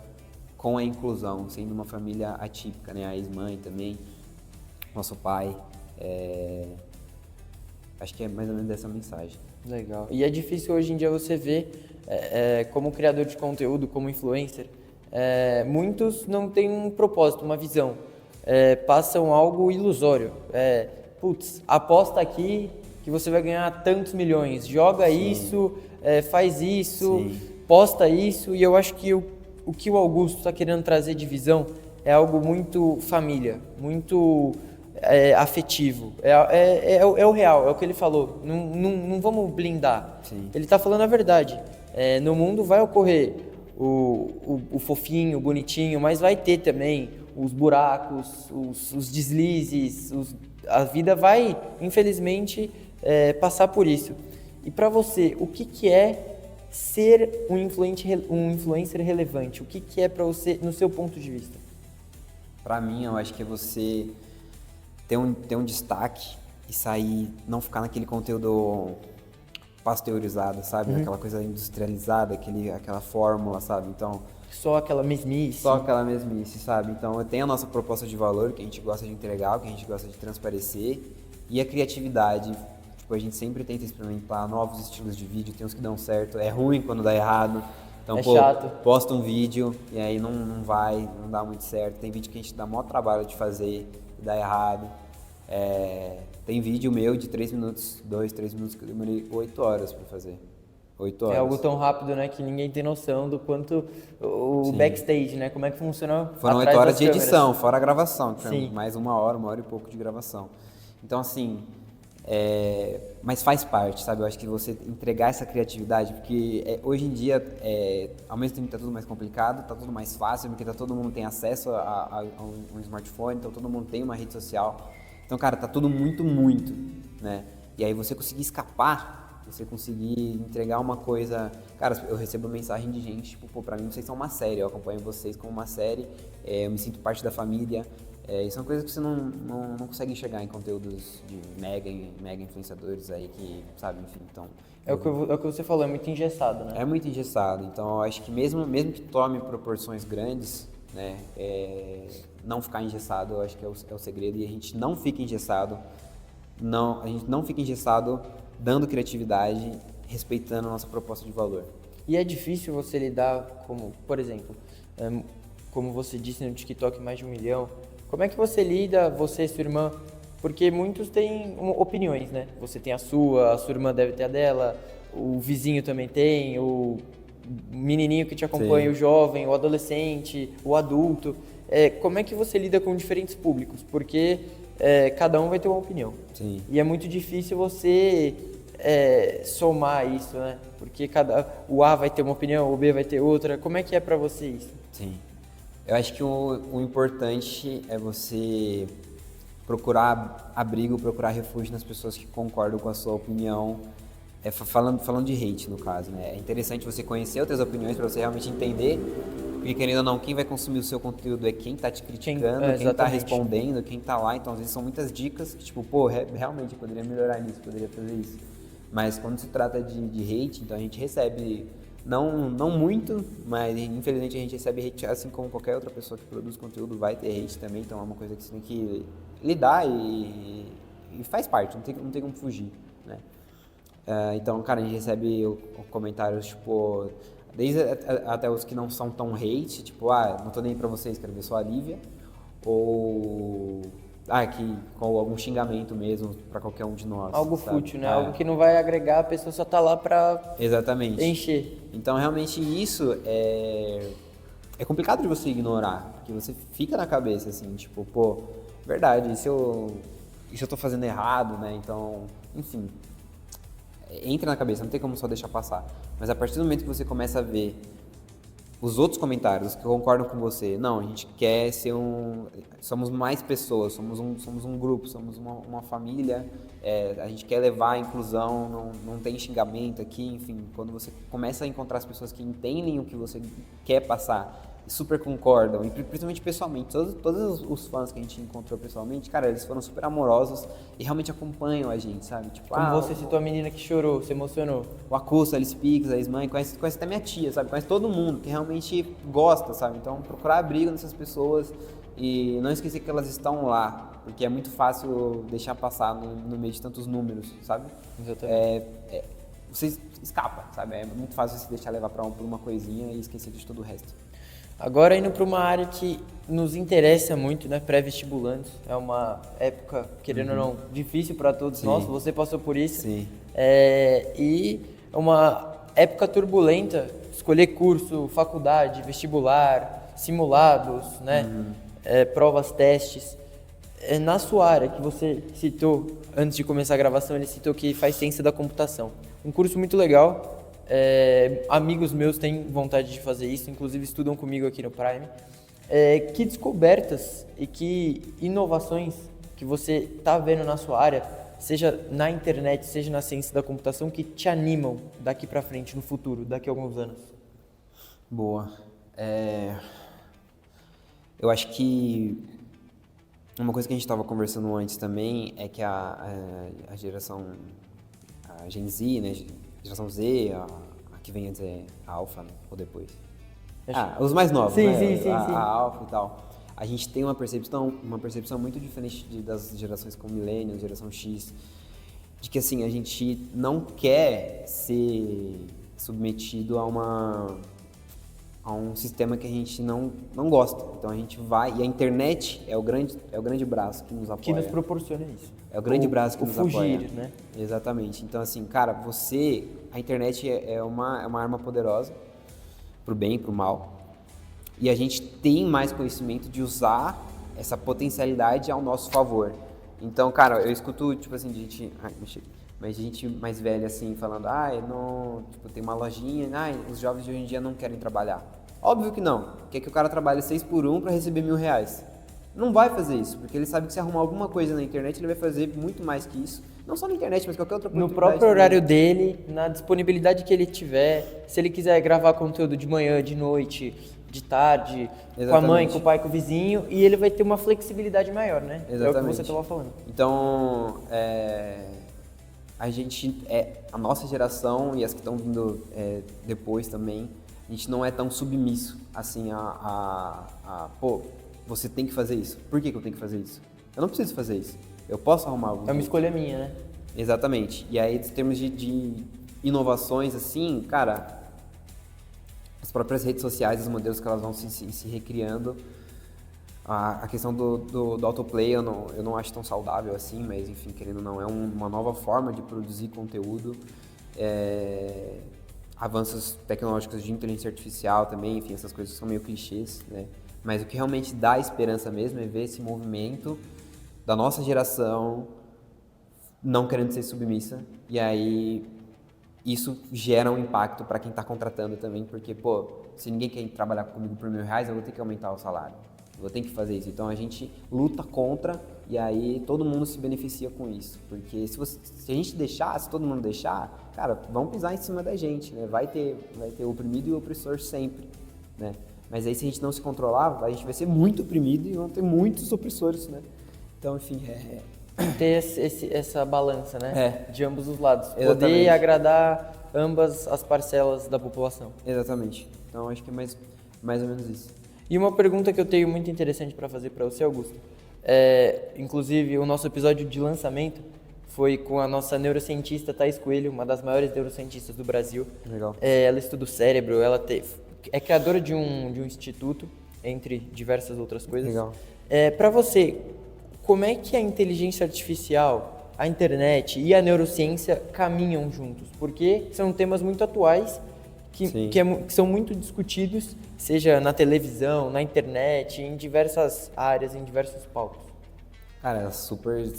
com a inclusão, sendo uma família atípica, né? A ex-mãe também, nosso pai, Acho que é mais ou menos essa mensagem. Legal. E é difícil hoje em dia você ver, como criador de conteúdo, como influencer, muitos não têm um propósito, uma visão. Passam algo ilusório. Putz, aposta aqui que você vai ganhar tantos milhões, joga Sim. isso, faz isso, Sim. posta isso. E eu acho que o que o Augusto está querendo trazer de visão é algo muito família, muito afetivo. É o real, é o que ele falou. Não vamos blindar. Sim. Ele está falando a verdade. No mundo vai ocorrer o fofinho, o bonitinho, mas vai ter também os buracos, os deslizes. A vida vai, infelizmente, passar por isso. E para você, o que é ser um influencer relevante? O que é para você, no seu ponto de vista? Para mim, eu acho que é você ter um destaque e sair, não ficar naquele conteúdo pasteurizado, sabe? Aquela coisa industrializada, aquela fórmula, sabe? Então, só aquela mesmice. Só aquela mesmice, sabe? Então, eu tenho a nossa proposta de valor, que a gente gosta de entregar, que a gente gosta de transparecer, e a criatividade. Tipo, a gente sempre tenta experimentar novos estilos de vídeo, tem uns que dão certo, é ruim quando dá errado. Então, chato. Posta um vídeo e aí não dá muito certo. Tem vídeo que a gente dá maior trabalho de fazer e dá errado. Tem vídeo meu de 3 minutos, 3 minutos, que eu demorei 8 horas pra fazer. 8 horas. É algo tão rápido, né, que ninguém tem noção do quanto o Sim. backstage, né, como é que funciona. Foram 8 horas de edição, fora a gravação, que foi mais uma hora e pouco de gravação. Então, assim, mas faz parte, sabe? Eu acho que você entregar essa criatividade, porque hoje em dia, ao mesmo tempo que tá tudo mais complicado, tá tudo mais fácil, porque todo mundo tem acesso a um smartphone, então todo mundo tem uma rede social. Então, cara, tá tudo muito, né? E aí você conseguir escapar, você conseguir entregar uma coisa... Cara, eu recebo mensagem de gente, tipo, pô, pra mim vocês são uma série, eu acompanho vocês como uma série, eu me sinto parte da família. E são coisas que você não consegue enxergar em conteúdos de mega influenciadores aí que, sabe, enfim, então... É o que você falou, é muito engessado, né? É muito engessado, então eu acho que mesmo que tome proporções grandes, né, não ficar engessado, eu acho que é o segredo, e a gente não fica engessado, a gente não fica engessado dando criatividade, respeitando a nossa proposta de valor. E é difícil você lidar como, por exemplo, como você disse no TikTok, mais de 1 milhão, como é que você lida, você e sua irmã? Porque muitos têm opiniões, né? Você tem a sua irmã deve ter a dela, o vizinho também tem, o menininho que te acompanha, Sim. o jovem, o adolescente, o adulto. Como é que você lida com diferentes públicos? Porque cada um vai ter uma opinião. Sim. E é muito difícil você somar isso, né? Porque o A vai ter uma opinião, o B vai ter outra. Como é que é pra você isso? Sim. Eu acho que o importante é você procurar abrigo, procurar refúgio nas pessoas que concordam com a sua opinião. Falando de hate, no caso, né? É interessante você conhecer outras opiniões para você realmente entender, porque querendo ou não, quem vai consumir o seu conteúdo é quem tá te criticando, quem tá respondendo, quem tá lá. Então, às vezes, são muitas dicas que, tipo, pô, realmente, eu poderia melhorar nisso, poderia fazer isso. Mas quando se trata de hate, então a gente recebe, não muito, mas infelizmente a gente recebe hate, assim como qualquer outra pessoa que produz conteúdo vai ter hate também. Então, é uma coisa que você tem que lidar e faz parte, não tem como fugir, né? Então, cara, a gente recebe comentários, tipo, desde até os que não são tão hate, tipo, não tô nem aí pra vocês, quero ver só a Lívia, ou que com algum xingamento mesmo pra qualquer um de nós. Algo fútil, né? Algo que não vai agregar, a pessoa só tá lá pra Exatamente. encher. Então, realmente, isso é complicado de você ignorar, porque você fica na cabeça, assim, tipo, pô, verdade, e se eu tô fazendo errado, né? Então, enfim, entra na cabeça, não tem como só deixar passar. Mas a partir do momento que você começa a ver os outros comentários que concordam com você, não, a gente quer ser somos mais pessoas, somos um grupo, somos uma família, a gente quer levar a inclusão, não tem xingamento aqui, enfim, quando você começa a encontrar as pessoas que entendem o que você quer passar e super concordam, e principalmente pessoalmente, todos os fãs que a gente encontrou pessoalmente, cara, eles foram super amorosos e realmente acompanham a gente, sabe? Tipo, como você citou a menina que chorou, se emocionou. O Acusto, a Alice Pix, a Ismãe, conhece até minha tia, sabe? Conhece todo mundo que realmente gosta, sabe? Então, procurar abrigo nessas pessoas e não esquecer que elas estão lá porque é muito fácil deixar passar no meio de tantos números, sabe? Exatamente. Você escapa, sabe? É muito fácil você deixar levar por uma coisinha e esquecer de todo o resto. Agora indo para uma área que nos interessa muito, né? Pré-vestibulantes. É uma época, querendo ou não, difícil para todos Sim. nós. Você passou por isso. Sim. E é uma época turbulenta. Escolher curso, faculdade, vestibular, simulados, né? Provas, testes. Na sua área, que você citou, antes de começar a gravação, ele citou que faz ciência da computação. Um curso muito legal. Amigos meus têm vontade de fazer isso, inclusive estudam comigo aqui no Prime. Que descobertas e que inovações que você está vendo na sua área, seja na internet, seja na ciência da computação, que te animam daqui para frente, no futuro, daqui a alguns anos? Boa. Eu acho que uma coisa que a gente estava conversando antes também é que a geração, a Gen Z, né, geração Z, a que vem antes é a Alpha, né, ou depois? Os mais novos, sim, né? Sim. A Alpha e tal. A gente tem uma percepção muito diferente das gerações como Millennials, geração X, de que assim, a gente não quer ser submetido a um sistema que a gente não gosta. Então a gente vai, e a internet é o grande braço que nos apoia. Que nos proporciona isso. É o grande braço que nos apoia. Fugir, né? Exatamente. Então assim, cara, a internet é uma arma poderosa pro bem e pro mal. E a gente tem mais conhecimento de usar essa potencialidade ao nosso favor. Então, cara, eu escuto, tipo assim, gente mais velha, assim, falando, tem uma lojinha, os jovens de hoje em dia não querem trabalhar. Óbvio que não. Quer que o cara trabalhe 6 por 1 para receber R$1.000. Não vai fazer isso, porque ele sabe que se arrumar alguma coisa na internet, ele vai fazer muito mais que isso. Não só na internet, mas qualquer outra oportunidade. No próprio horário dele, na disponibilidade que ele tiver, se ele quiser gravar conteúdo de manhã, de noite, de tarde, Exatamente. Com a mãe, com o pai, com o vizinho, e ele vai ter uma flexibilidade maior, né? Exatamente. É o que você estava falando. Então, a nossa geração e as que estão vindo depois também, a gente não é tão submisso, assim, pô, você tem que fazer isso. Por que eu tenho que fazer isso? Eu não preciso fazer isso. Eu posso arrumar algo. É uma escolha minha, né? Exatamente. E aí, em termos de inovações, assim, cara, as próprias redes sociais, os modelos que elas vão se recriando, a questão do autoplay eu não acho tão saudável assim, mas enfim, querendo ou não, é uma nova forma de produzir conteúdo. Avanços tecnológicos de inteligência artificial também, enfim, essas coisas são meio clichês, né? Mas o que realmente dá esperança mesmo é ver esse movimento da nossa geração não querendo ser submissa, e aí isso gera um impacto para quem está contratando também, porque, pô, se ninguém quer trabalhar comigo por R$1.000, eu vou ter que aumentar o salário, eu vou ter que fazer isso. Então a gente luta contra e aí todo mundo se beneficia com isso, porque se a gente deixar, se todo mundo deixar, cara, vão pisar em cima da gente, né? Vai ter o oprimido e o opressor sempre, né? Mas aí se a gente não se controlar, a gente vai ser muito oprimido e vão ter muitos opressores, né? Então, enfim, ter essa balança, né? De ambos os lados. Exatamente. Poder agradar ambas as parcelas da população. Exatamente. Então, acho que é mais ou menos isso. E uma pergunta que eu tenho muito interessante para fazer para você, Augusto. Inclusive, o nosso episódio de lançamento foi com a nossa neurocientista Thaís Coelho, uma das maiores neurocientistas do Brasil. Legal. Ela estuda o cérebro, ela é criadora de um instituto, entre diversas outras coisas. Legal. Para você, como é que a inteligência artificial, a internet e a neurociência caminham juntos? Porque são temas muito atuais que são muito discutidos, seja na televisão, na internet, em diversas áreas, em diversos palcos. Cara, elas super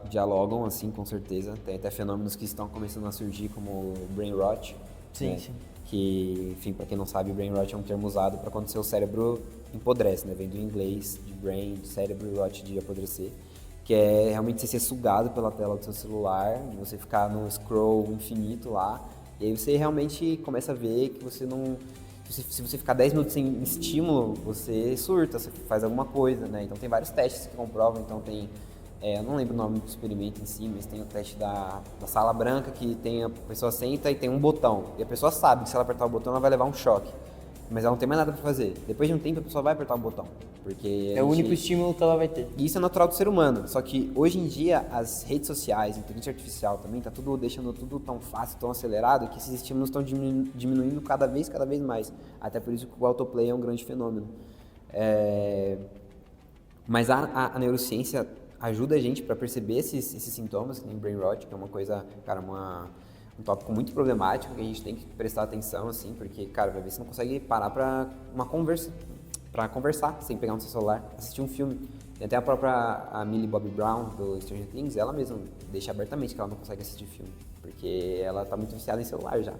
dialogam, assim, com certeza. Tem até fenômenos que estão começando a surgir, como o brain rot. Sim, né? sim. Que, enfim, para quem não sabe, brain rot é um termo usado para quando seu cérebro empodrece, né? Vem do inglês, de brain, de cérebro, e rot, de apodrecer. Que é realmente você ser sugado pela tela do seu celular, de você ficar no scroll infinito lá. E aí você realmente começa a ver que você não... Se você ficar 10 minutos sem estímulo, você surta, você faz alguma coisa, né? Então tem vários testes que comprovam, então tem... eu não lembro o nome do experimento em si, mas tem o teste da sala branca, que a pessoa senta e tem um botão. E a pessoa sabe que se ela apertar o botão, ela vai levar um choque. mas ela não tem mais nada para fazer. Depois de um tempo a pessoa vai apertar o botão, porque É o único estímulo que ela vai ter. e isso é natural do ser humano, só que hoje em dia as redes sociais, a inteligência artificial também, tá tudo deixando tudo tão fácil, tão acelerado, que esses estímulos estão diminuindo cada vez mais. Até por isso que o autoplay é um grande fenômeno. Mas a neurociência ajuda a gente para perceber esses sintomas, que nem brain rot, que é uma coisa, cara, um tópico muito problemático, que a gente tem que prestar atenção, assim, porque, cara, vai ver se não consegue parar para conversar, sem pegar no seu celular, assistir um filme. Tem até a própria Millie Bobby Brown, do Stranger Things, ela mesma deixa abertamente que ela não consegue assistir filme, porque ela tá muito viciada em celular já.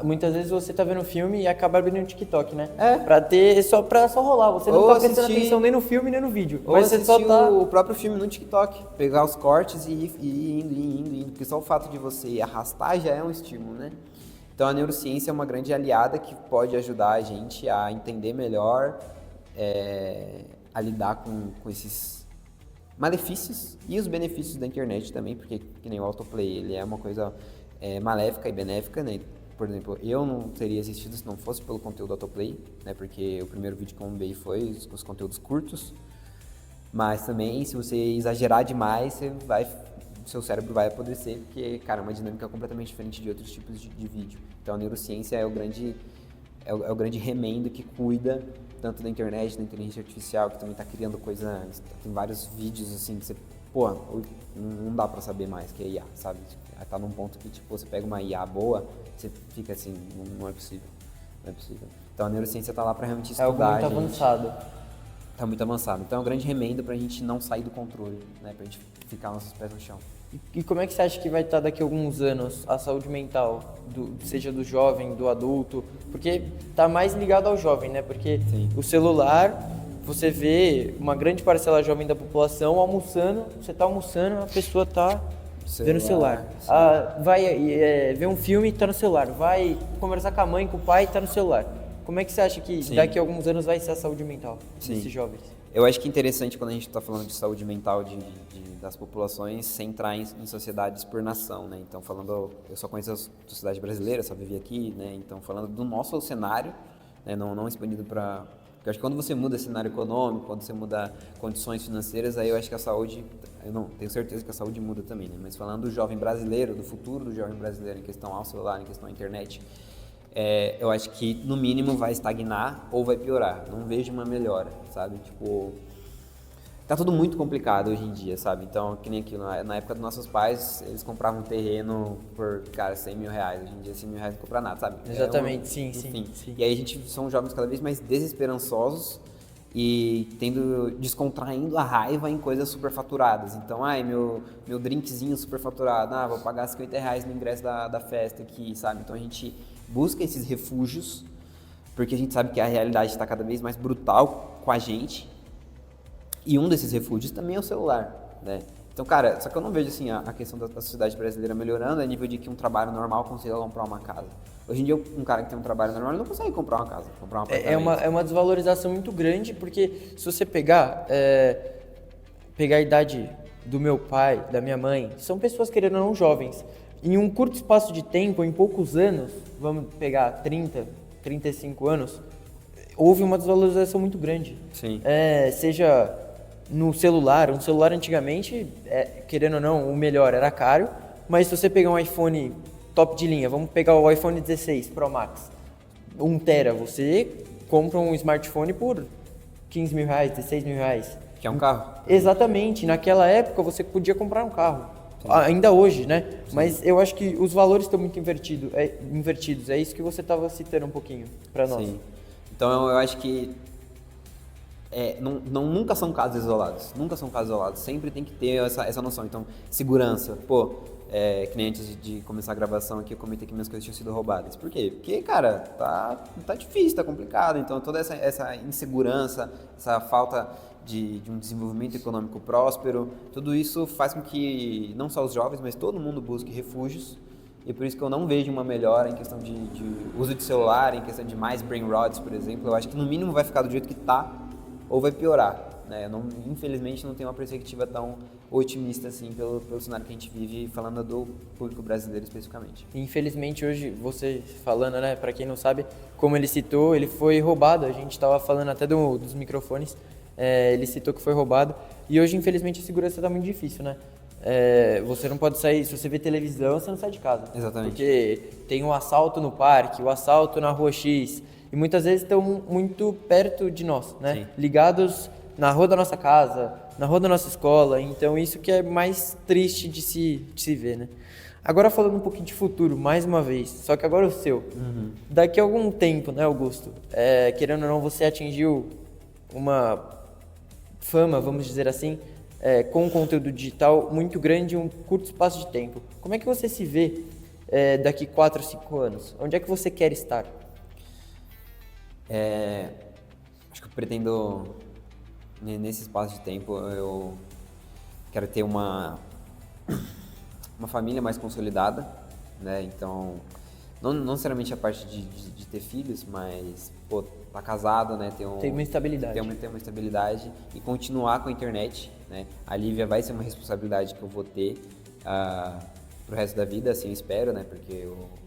Muitas vezes você tá vendo um filme e acaba abrindo um TikTok, né? É. Pra só rolar. Você não tá prestando atenção nem no filme, nem no vídeo. Ou mas você só tá... o próprio filme no TikTok. Pegar os cortes e ir indo. Porque só o fato de você arrastar já é um estímulo, né? Então a neurociência é uma grande aliada que pode ajudar a gente a entender melhor, a lidar com esses malefícios e os benefícios da internet também, porque que nem o autoplay, ele é uma coisa maléfica e benéfica, né? Por exemplo, eu não teria existido se não fosse pelo conteúdo autoplay, né? Porque o primeiro vídeo que eu bombei foi os conteúdos curtos, mas também se você exagerar demais, seu cérebro vai apodrecer, porque, cara, é uma dinâmica completamente diferente de outros tipos de vídeo. Então a neurociência é o grande remendo que cuida tanto da internet, da inteligência artificial, que também está criando coisas, tem vários vídeos assim que você, pô, não dá pra saber mais que é IA, sabe? Tá num ponto que, tipo, você pega uma IA boa, você fica assim, não é possível, não é possível. Então a neurociência tá lá pra realmente estudar É algo muito avançado. Tá muito avançado. Então é um grande remendo pra gente não sair do controle, né? Pra gente ficar nossos pés no chão. E como é que você acha que vai estar daqui a alguns anos a saúde mental, seja do jovem, do adulto? Porque tá mais ligado ao jovem, né? Porque Sim. o celular, você vê uma grande parcela jovem da população almoçando, você tá almoçando, a pessoa tá vendo o celular. Vai ver um filme, tá no celular. Vai conversar com a mãe, com o pai, tá no celular. Como é que você acha que daqui a alguns anos vai ser a saúde mental desses jovens? Eu acho que é interessante quando a gente está falando de saúde mental das populações, sem entrar em sociedades por nação, né? Então, eu só conheço a sociedade brasileira, só vivi aqui, né? Então, falando do nosso cenário, né? Não expandido para... Eu acho que quando você muda cenário econômico, quando você muda condições financeiras, aí eu acho que a saúde... Eu não tenho certeza que a saúde muda também, né? Mas falando do jovem brasileiro, do futuro do jovem brasileiro em questão ao celular, em questão à internet, eu acho que no mínimo vai estagnar ou vai piorar. Não vejo uma melhora, sabe? Tipo, tá tudo muito complicado hoje em dia, sabe? Então, que nem aquilo, na época dos nossos pais, eles compravam um terreno por, cara, 100 mil reais. Hoje em dia, 100 mil reais não compra nada, sabe? Exatamente, sim. E aí a gente são jovens cada vez mais desesperançosos e descontraindo a raiva em coisas superfaturadas. Então, meu drinkzinho superfaturado, vou pagar 50 reais no ingresso da festa aqui, sabe? Então a gente busca esses refúgios, porque a gente sabe que a realidade está cada vez mais brutal com a gente, e um desses refúgios também é o celular, né? Então, cara, só que eu não vejo assim a questão da sociedade brasileira melhorando a nível de que um trabalho normal consiga comprar uma casa. Hoje em dia, um cara que tem um trabalho normal, ele não consegue comprar uma casa, comprar um apartamento. É uma desvalorização muito grande, porque se você pegar a idade do meu pai, da minha mãe, são pessoas, querendo ou não, jovens. Em um curto espaço de tempo, em poucos anos, vamos pegar 30, 35 anos, houve uma desvalorização muito grande. Sim. Seja no celular, um celular antigamente, querendo ou não, o melhor era caro, mas se você pegar um iPhone top de linha, vamos pegar o iPhone 16 Pro Max, 1 tera, você compra um smartphone por 15 mil reais, 16 mil reais. Que é um carro? Exatamente, naquela época você podia comprar um carro. Ainda hoje, né? Sim. Mas eu acho que os valores estão muito invertidos. É isso que você estava citando um pouquinho para nós. Sim. Então eu acho que nunca são casos isolados. Nunca são casos isolados. Sempre tem que ter essa noção. Então, segurança. Que nem antes de começar a gravação aqui, eu comentei que minhas coisas tinham sido roubadas. Por quê? Porque, cara, tá difícil, tá complicado. Então, toda essa insegurança, essa falta de um desenvolvimento econômico próspero, tudo isso faz com que não só os jovens, mas todo mundo busque refúgios. E por isso que eu não vejo uma melhora em questão de uso de celular, em questão de mais brain rots, por exemplo. Eu acho que no mínimo vai ficar do jeito que tá ou vai piorar, né? Infelizmente não tenho uma perspectiva tão otimista, assim, pelo cenário que a gente vive, falando do público brasileiro especificamente. Infelizmente hoje, você falando, né, para quem não sabe, como ele citou, ele foi roubado, a gente estava falando até dos microfones, ele citou que foi roubado, e hoje infelizmente a segurança está muito difícil, né? Você não pode sair, se você vê televisão, você não sai de casa. Exatamente. Porque tem um assalto no parque, o assalto na rua X, e muitas vezes estão muito perto de nós, né? Sim. Ligados na rua da nossa casa, na rua da nossa escola, então isso que é mais triste de se ver, né? Agora falando um pouquinho de futuro, mais uma vez, só que agora o seu. Daqui a algum tempo, né, Augusto, querendo ou não, você atingiu uma fama, vamos dizer assim, com um conteúdo digital muito grande em um curto espaço de tempo. Como é que você se vê daqui 4 ou 5 anos? Onde é que você quer estar? Acho que eu pretendo, nesse espaço de tempo, eu quero ter uma família mais consolidada, né? Então, não necessariamente a parte de ter filhos, mas, pô, tá casado, né? Ter uma estabilidade. Ter uma estabilidade e continuar com a internet, né? A Lívia vai ser uma responsabilidade que eu vou ter pro resto da vida, assim eu espero, né? Porque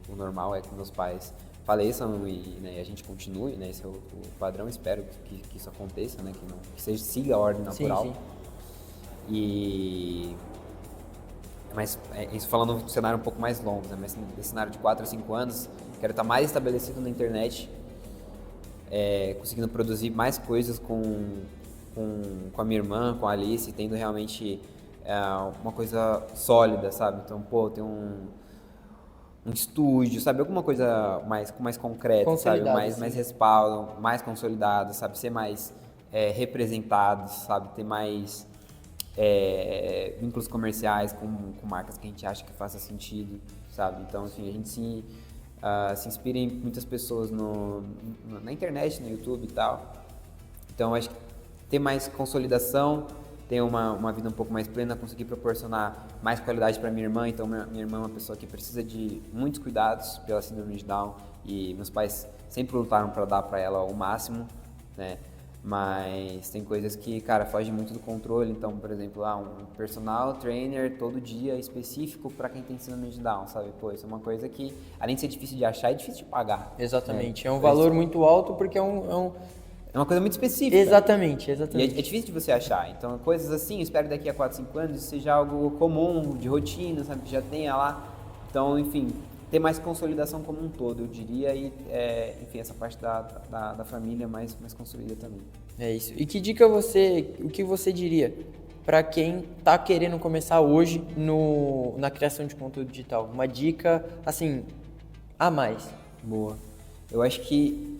o normal é que meus pais faleçam e, né, a gente continue, né? Esse é o padrão, espero que isso aconteça, né? Que siga a ordem natural. Sim. Mas isso falando de cenário um pouco mais longo, né? Mas nesse cenário de 4 a 5 anos, quero estar mais estabelecido na internet, conseguindo produzir mais coisas com a minha irmã, com a Alice, tendo realmente uma coisa sólida, sabe? Então, pô, ter um estúdio, sabe? Alguma coisa mais concreta, sabe? Mais respaldo, mais consolidado, sabe? Ser mais representado, sabe? Ter mais vínculos comerciais com marcas que a gente acha que faça sentido, sabe? Então, assim, a gente se inspira em muitas pessoas na internet, no YouTube e tal. Então, acho que ter mais consolidação, ter uma vida um pouco mais plena, conseguir proporcionar mais qualidade para minha irmã. Então, minha irmã é uma pessoa que precisa de muitos cuidados pela síndrome de Down e meus pais sempre lutaram para dar para ela o máximo, né? Mas tem coisas que, cara, fogem muito do controle. Então, por exemplo, um personal trainer todo dia específico para quem tem síndrome de Down, sabe? Pô, isso é uma coisa que, além de ser difícil de achar, é difícil de pagar. Exatamente. É um valor muito alto porque é uma coisa muito específica. Exatamente. E é difícil de você achar. Então, coisas assim, eu espero que daqui a 4, 5 anos isso seja algo comum, de rotina, sabe? Que já tenha lá. Então, enfim, ter mais consolidação como um todo, eu diria. E, enfim, essa parte da família mais construída também. É isso. E que dica o que você diria para quem tá querendo começar hoje na criação de conteúdo digital? Uma dica, assim, a mais. Boa. Eu acho que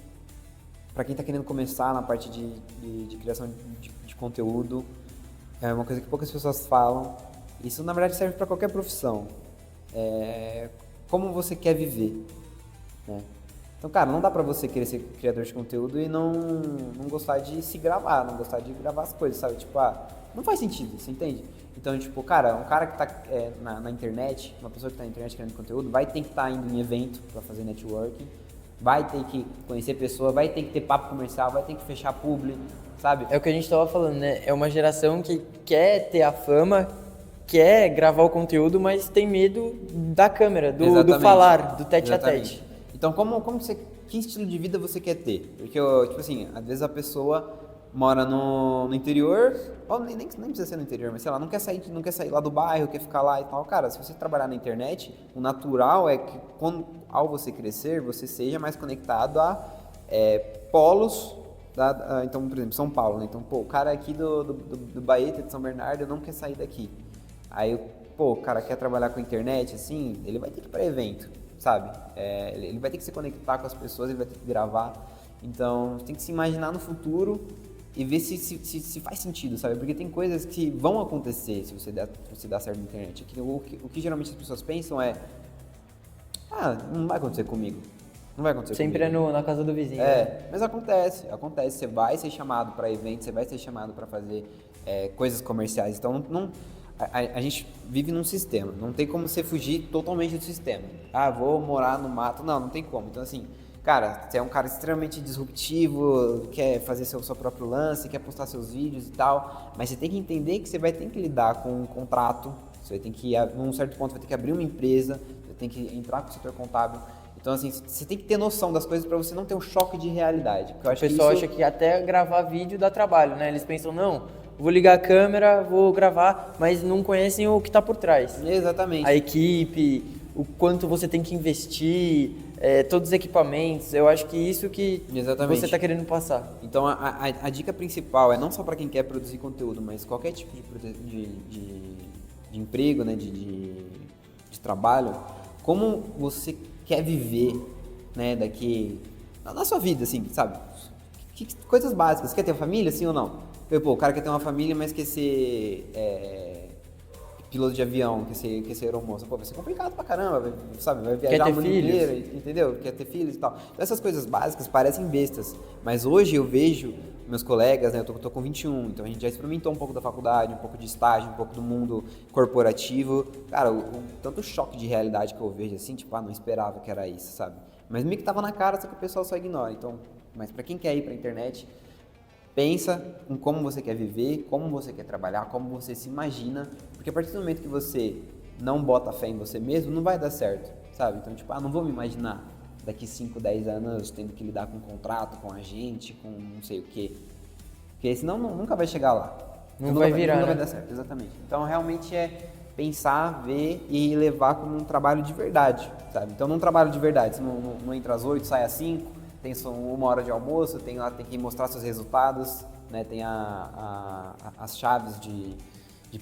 para quem está querendo começar na parte de criação de conteúdo, é uma coisa que poucas pessoas falam. Isso, na verdade, serve para qualquer profissão. Como você quer viver, né? Então, cara, não dá para você querer ser criador de conteúdo e não gostar de se gravar, não gostar de gravar as coisas, sabe? Tipo, não faz sentido, você entende? Então, tipo, cara, um cara que está na internet, uma pessoa que está na internet criando conteúdo, vai ter que estar indo em evento para fazer networking, vai ter que conhecer pessoas, vai ter que ter papo comercial, vai ter que fechar publi, sabe? É o que a gente estava falando, né? É uma geração que quer ter a fama, quer gravar o conteúdo, mas tem medo da câmera, do falar, do tete a tete. Então, que estilo de vida você quer ter? Porque, tipo assim, às vezes a pessoa mora no interior, ou nem precisa ser no interior, mas sei lá, não quer sair lá do bairro, quer ficar lá e tal. Cara, se você trabalhar na internet, o natural é que ao você crescer, você seja mais conectado a polos, então, por exemplo, São Paulo, né? Então, pô, o cara aqui do Baeta, de São Bernardo, não quer sair daqui. Aí, pô, o cara quer trabalhar com internet, assim, ele vai ter que ir para evento, sabe? Ele vai ter que se conectar com as pessoas, ele vai ter que gravar. Então, tem que se imaginar no futuro e ver se faz sentido, sabe? Porque tem coisas que vão acontecer se você dar certo na internet. O que geralmente as pessoas pensam não vai acontecer comigo. Não vai acontecer sempre comigo. Na casa do vizinho. Mas acontece. Você vai ser chamado para eventos, você vai ser chamado para fazer coisas comerciais. Então, a gente vive num sistema. Não tem como você fugir totalmente do sistema. Vou morar no mato. Não tem como. Então, assim, cara, você é um cara extremamente disruptivo, quer fazer seu próprio lance, quer postar seus vídeos e tal, mas você tem que entender que você vai ter que lidar com um contrato, você vai ter que, num certo ponto, vai ter que abrir uma empresa, você tem que entrar com o setor contábil. Então, assim, você tem que ter noção das coisas para você não ter um choque de realidade. O pessoal acha que até gravar vídeo dá trabalho, né? Eles pensam, não, vou ligar a câmera, vou gravar, mas não conhecem o que está por trás. Exatamente. A equipe, o quanto você tem que investir, todos os equipamentos. Eu acho que isso que Exatamente. você está querendo passar. Então, a dica principal é não só para quem quer produzir conteúdo, mas qualquer tipo de emprego, né, de trabalho, como você quer viver, né, daqui na sua vida, assim, sabe? Coisas básicas. Você quer ter uma família, sim ou não? Pô, o cara quer ter uma família, mas quer ser piloto de avião, quer ser aeromoça. Pô, vai ser complicado pra caramba, sabe? Vai viajar o mundo inteiro, entendeu? Quer ter filhos e tal. Então, essas coisas básicas parecem bestas, mas hoje eu vejo meus colegas, né? Eu tô com 21, então a gente já experimentou um pouco da faculdade, um pouco de estágio, um pouco do mundo corporativo. Cara, tanto choque de realidade que eu vejo assim, tipo, não esperava que era isso, sabe? Mas meio que tava na cara, só que o pessoal só ignora. Então, mas pra quem quer ir pra internet, pensa em como você quer viver, como você quer trabalhar, como você se imagina, porque a partir do momento que você não bota fé em você mesmo, não vai dar certo, sabe? Então, tipo, não vou me imaginar daqui 5, 10 anos tendo que lidar com contrato, com agente, com não sei o quê. Porque senão nunca vai chegar lá. Não vai virar, nunca né? vai dar certo, exatamente. Então, realmente é pensar, ver e levar como um trabalho de verdade, sabe? Então, num trabalho de verdade, você não entra às 8, sai às 5, tem só 1 hora de almoço, tem que mostrar seus resultados, né? Tem as chaves de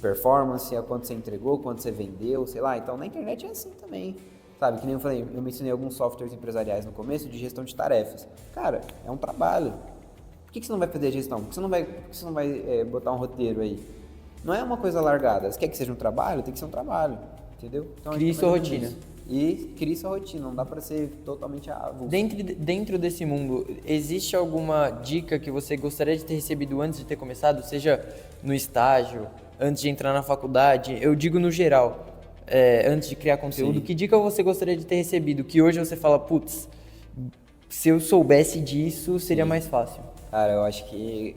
performance, quanto você entregou, quanto você vendeu, sei lá. Então, na internet é assim também, sabe? Que nem eu falei, eu mencionei alguns softwares empresariais no começo de gestão de tarefas. Cara, é um trabalho. Por que você não vai fazer a gestão? Por que você não vai botar um roteiro aí? Não é uma coisa largada. Você quer que seja um trabalho? Tem que ser um trabalho, entendeu? Então, crie sua rotina. E crie sua rotina, não dá para ser totalmente avulso. Dentro desse mundo, existe alguma dica que você gostaria de ter recebido antes de ter começado? Seja no estágio, antes de entrar na faculdade, eu digo no geral, antes de criar conteúdo. Sim. Que dica você gostaria de ter recebido? Que hoje você fala, putz, se eu soubesse disso, seria mais fácil. Cara, eu acho que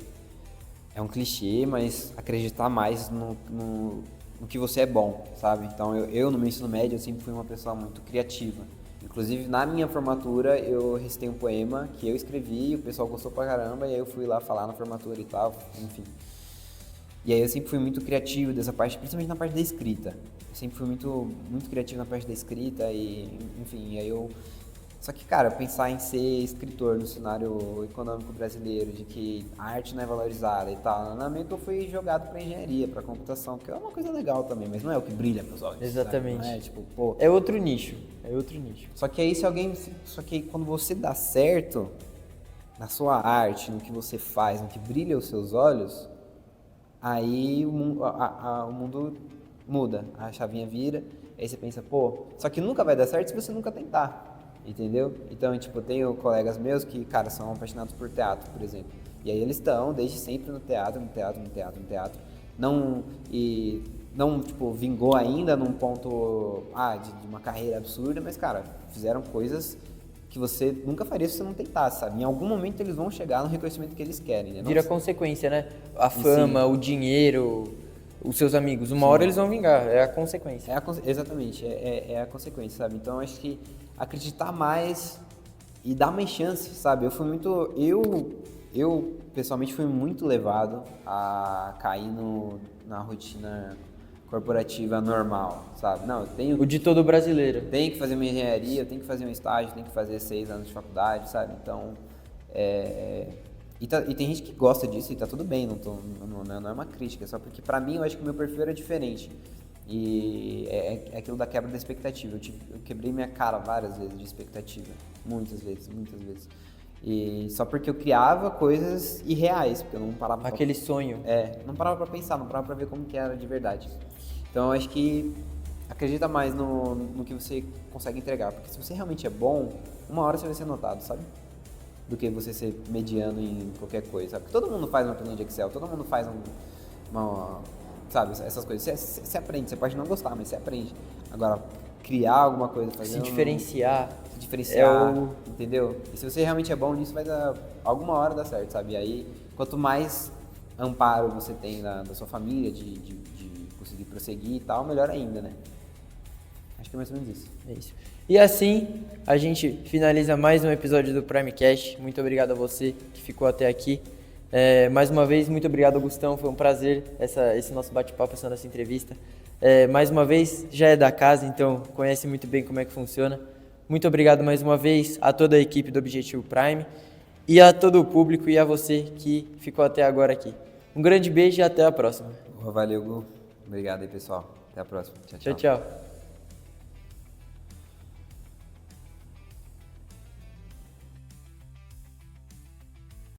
é um clichê, mas acreditar mais no que você é bom, sabe? Então, eu no meu ensino médio, eu sempre fui uma pessoa muito criativa. Inclusive, na minha formatura, eu recitei um poema que eu escrevi, o pessoal gostou pra caramba, e aí eu fui lá falar na formatura e tal, enfim. E aí eu sempre fui muito criativo dessa parte, principalmente na parte da escrita. Eu sempre fui muito, muito criativo na parte da escrita e, enfim, e aí eu... Só que, cara, pensar em ser escritor no cenário econômico brasileiro, de que a arte não é valorizada e tal, na meio que eu fui jogado pra engenharia, pra computação, que é uma coisa legal também, mas não é o que brilha meus olhos. Exatamente. Sabe? Não é, tipo, pô... É outro nicho. Só que aí Só que quando você dá certo na sua arte, no que você faz, no que brilha os seus olhos, aí o mundo muda, a chavinha vira, aí você pensa, pô, só que nunca vai dar certo se você nunca tentar. Entendeu? Então, tipo, tenho colegas meus que, cara, são apaixonados por teatro, por exemplo. E aí eles estão desde sempre no teatro. Não, tipo, vingou ainda num ponto, de uma carreira absurda, mas, cara, fizeram coisas que você nunca faria se você não tentasse, sabe? Em algum momento eles vão chegar no reconhecimento que eles querem, né? Vira consequência, né? A fama, o dinheiro, os seus amigos. Uma hora eles vão vingar, é a consequência. Exatamente, é a consequência, sabe? Então, eu acho que acreditar mais e dar mais chance, sabe? Eu pessoalmente fui muito levado a cair na rotina corporativa normal, sabe? Não, eu tenho... O de todo brasileiro. Tenho que fazer uma engenharia, eu tenho que fazer um estágio, tenho que fazer 6 anos de faculdade, sabe? Então, E tem gente que gosta disso e tá tudo bem, não é uma crítica, só porque pra mim eu acho que o meu perfil era diferente. E é aquilo da quebra da expectativa. Eu quebrei minha cara várias vezes de expectativa. Muitas vezes. E só porque eu criava coisas irreais, porque eu não parava... Aquele sonho. Não parava pra pensar, não parava pra ver como que era de verdade. Então eu acho que acredita mais no que você consegue entregar. Porque se você realmente é bom, uma hora você vai ser notado, sabe? Do que você ser mediano em qualquer coisa, sabe? Porque todo mundo faz uma planilha de Excel, todo mundo faz sabe, essas coisas. Você aprende, você pode não gostar, mas você aprende. Agora, criar alguma coisa, fazer se diferenciar. diferenciar, entendeu? E se você realmente é bom nisso, vai dar alguma hora dar certo, sabe? E aí, quanto mais amparo você tem da sua família, de conseguir prosseguir e tal, melhor ainda, né? Acho que é mais ou menos isso. É isso. E assim, a gente finaliza mais um episódio do Primecast. Muito obrigado a você que ficou até aqui. Mais uma vez, muito obrigado, Augustão. Foi um prazer esse nosso bate-papo, essa nossa entrevista. Mais uma vez, já é da casa, então conhece muito bem como é que funciona. Muito obrigado mais uma vez a toda a equipe do Objetivo Prime e a todo o público e a você que ficou até agora aqui. Um grande beijo e até a próxima. Valeu, Gu. Obrigado aí, pessoal. Até a próxima. Tchau, tchau. Tchau, tchau.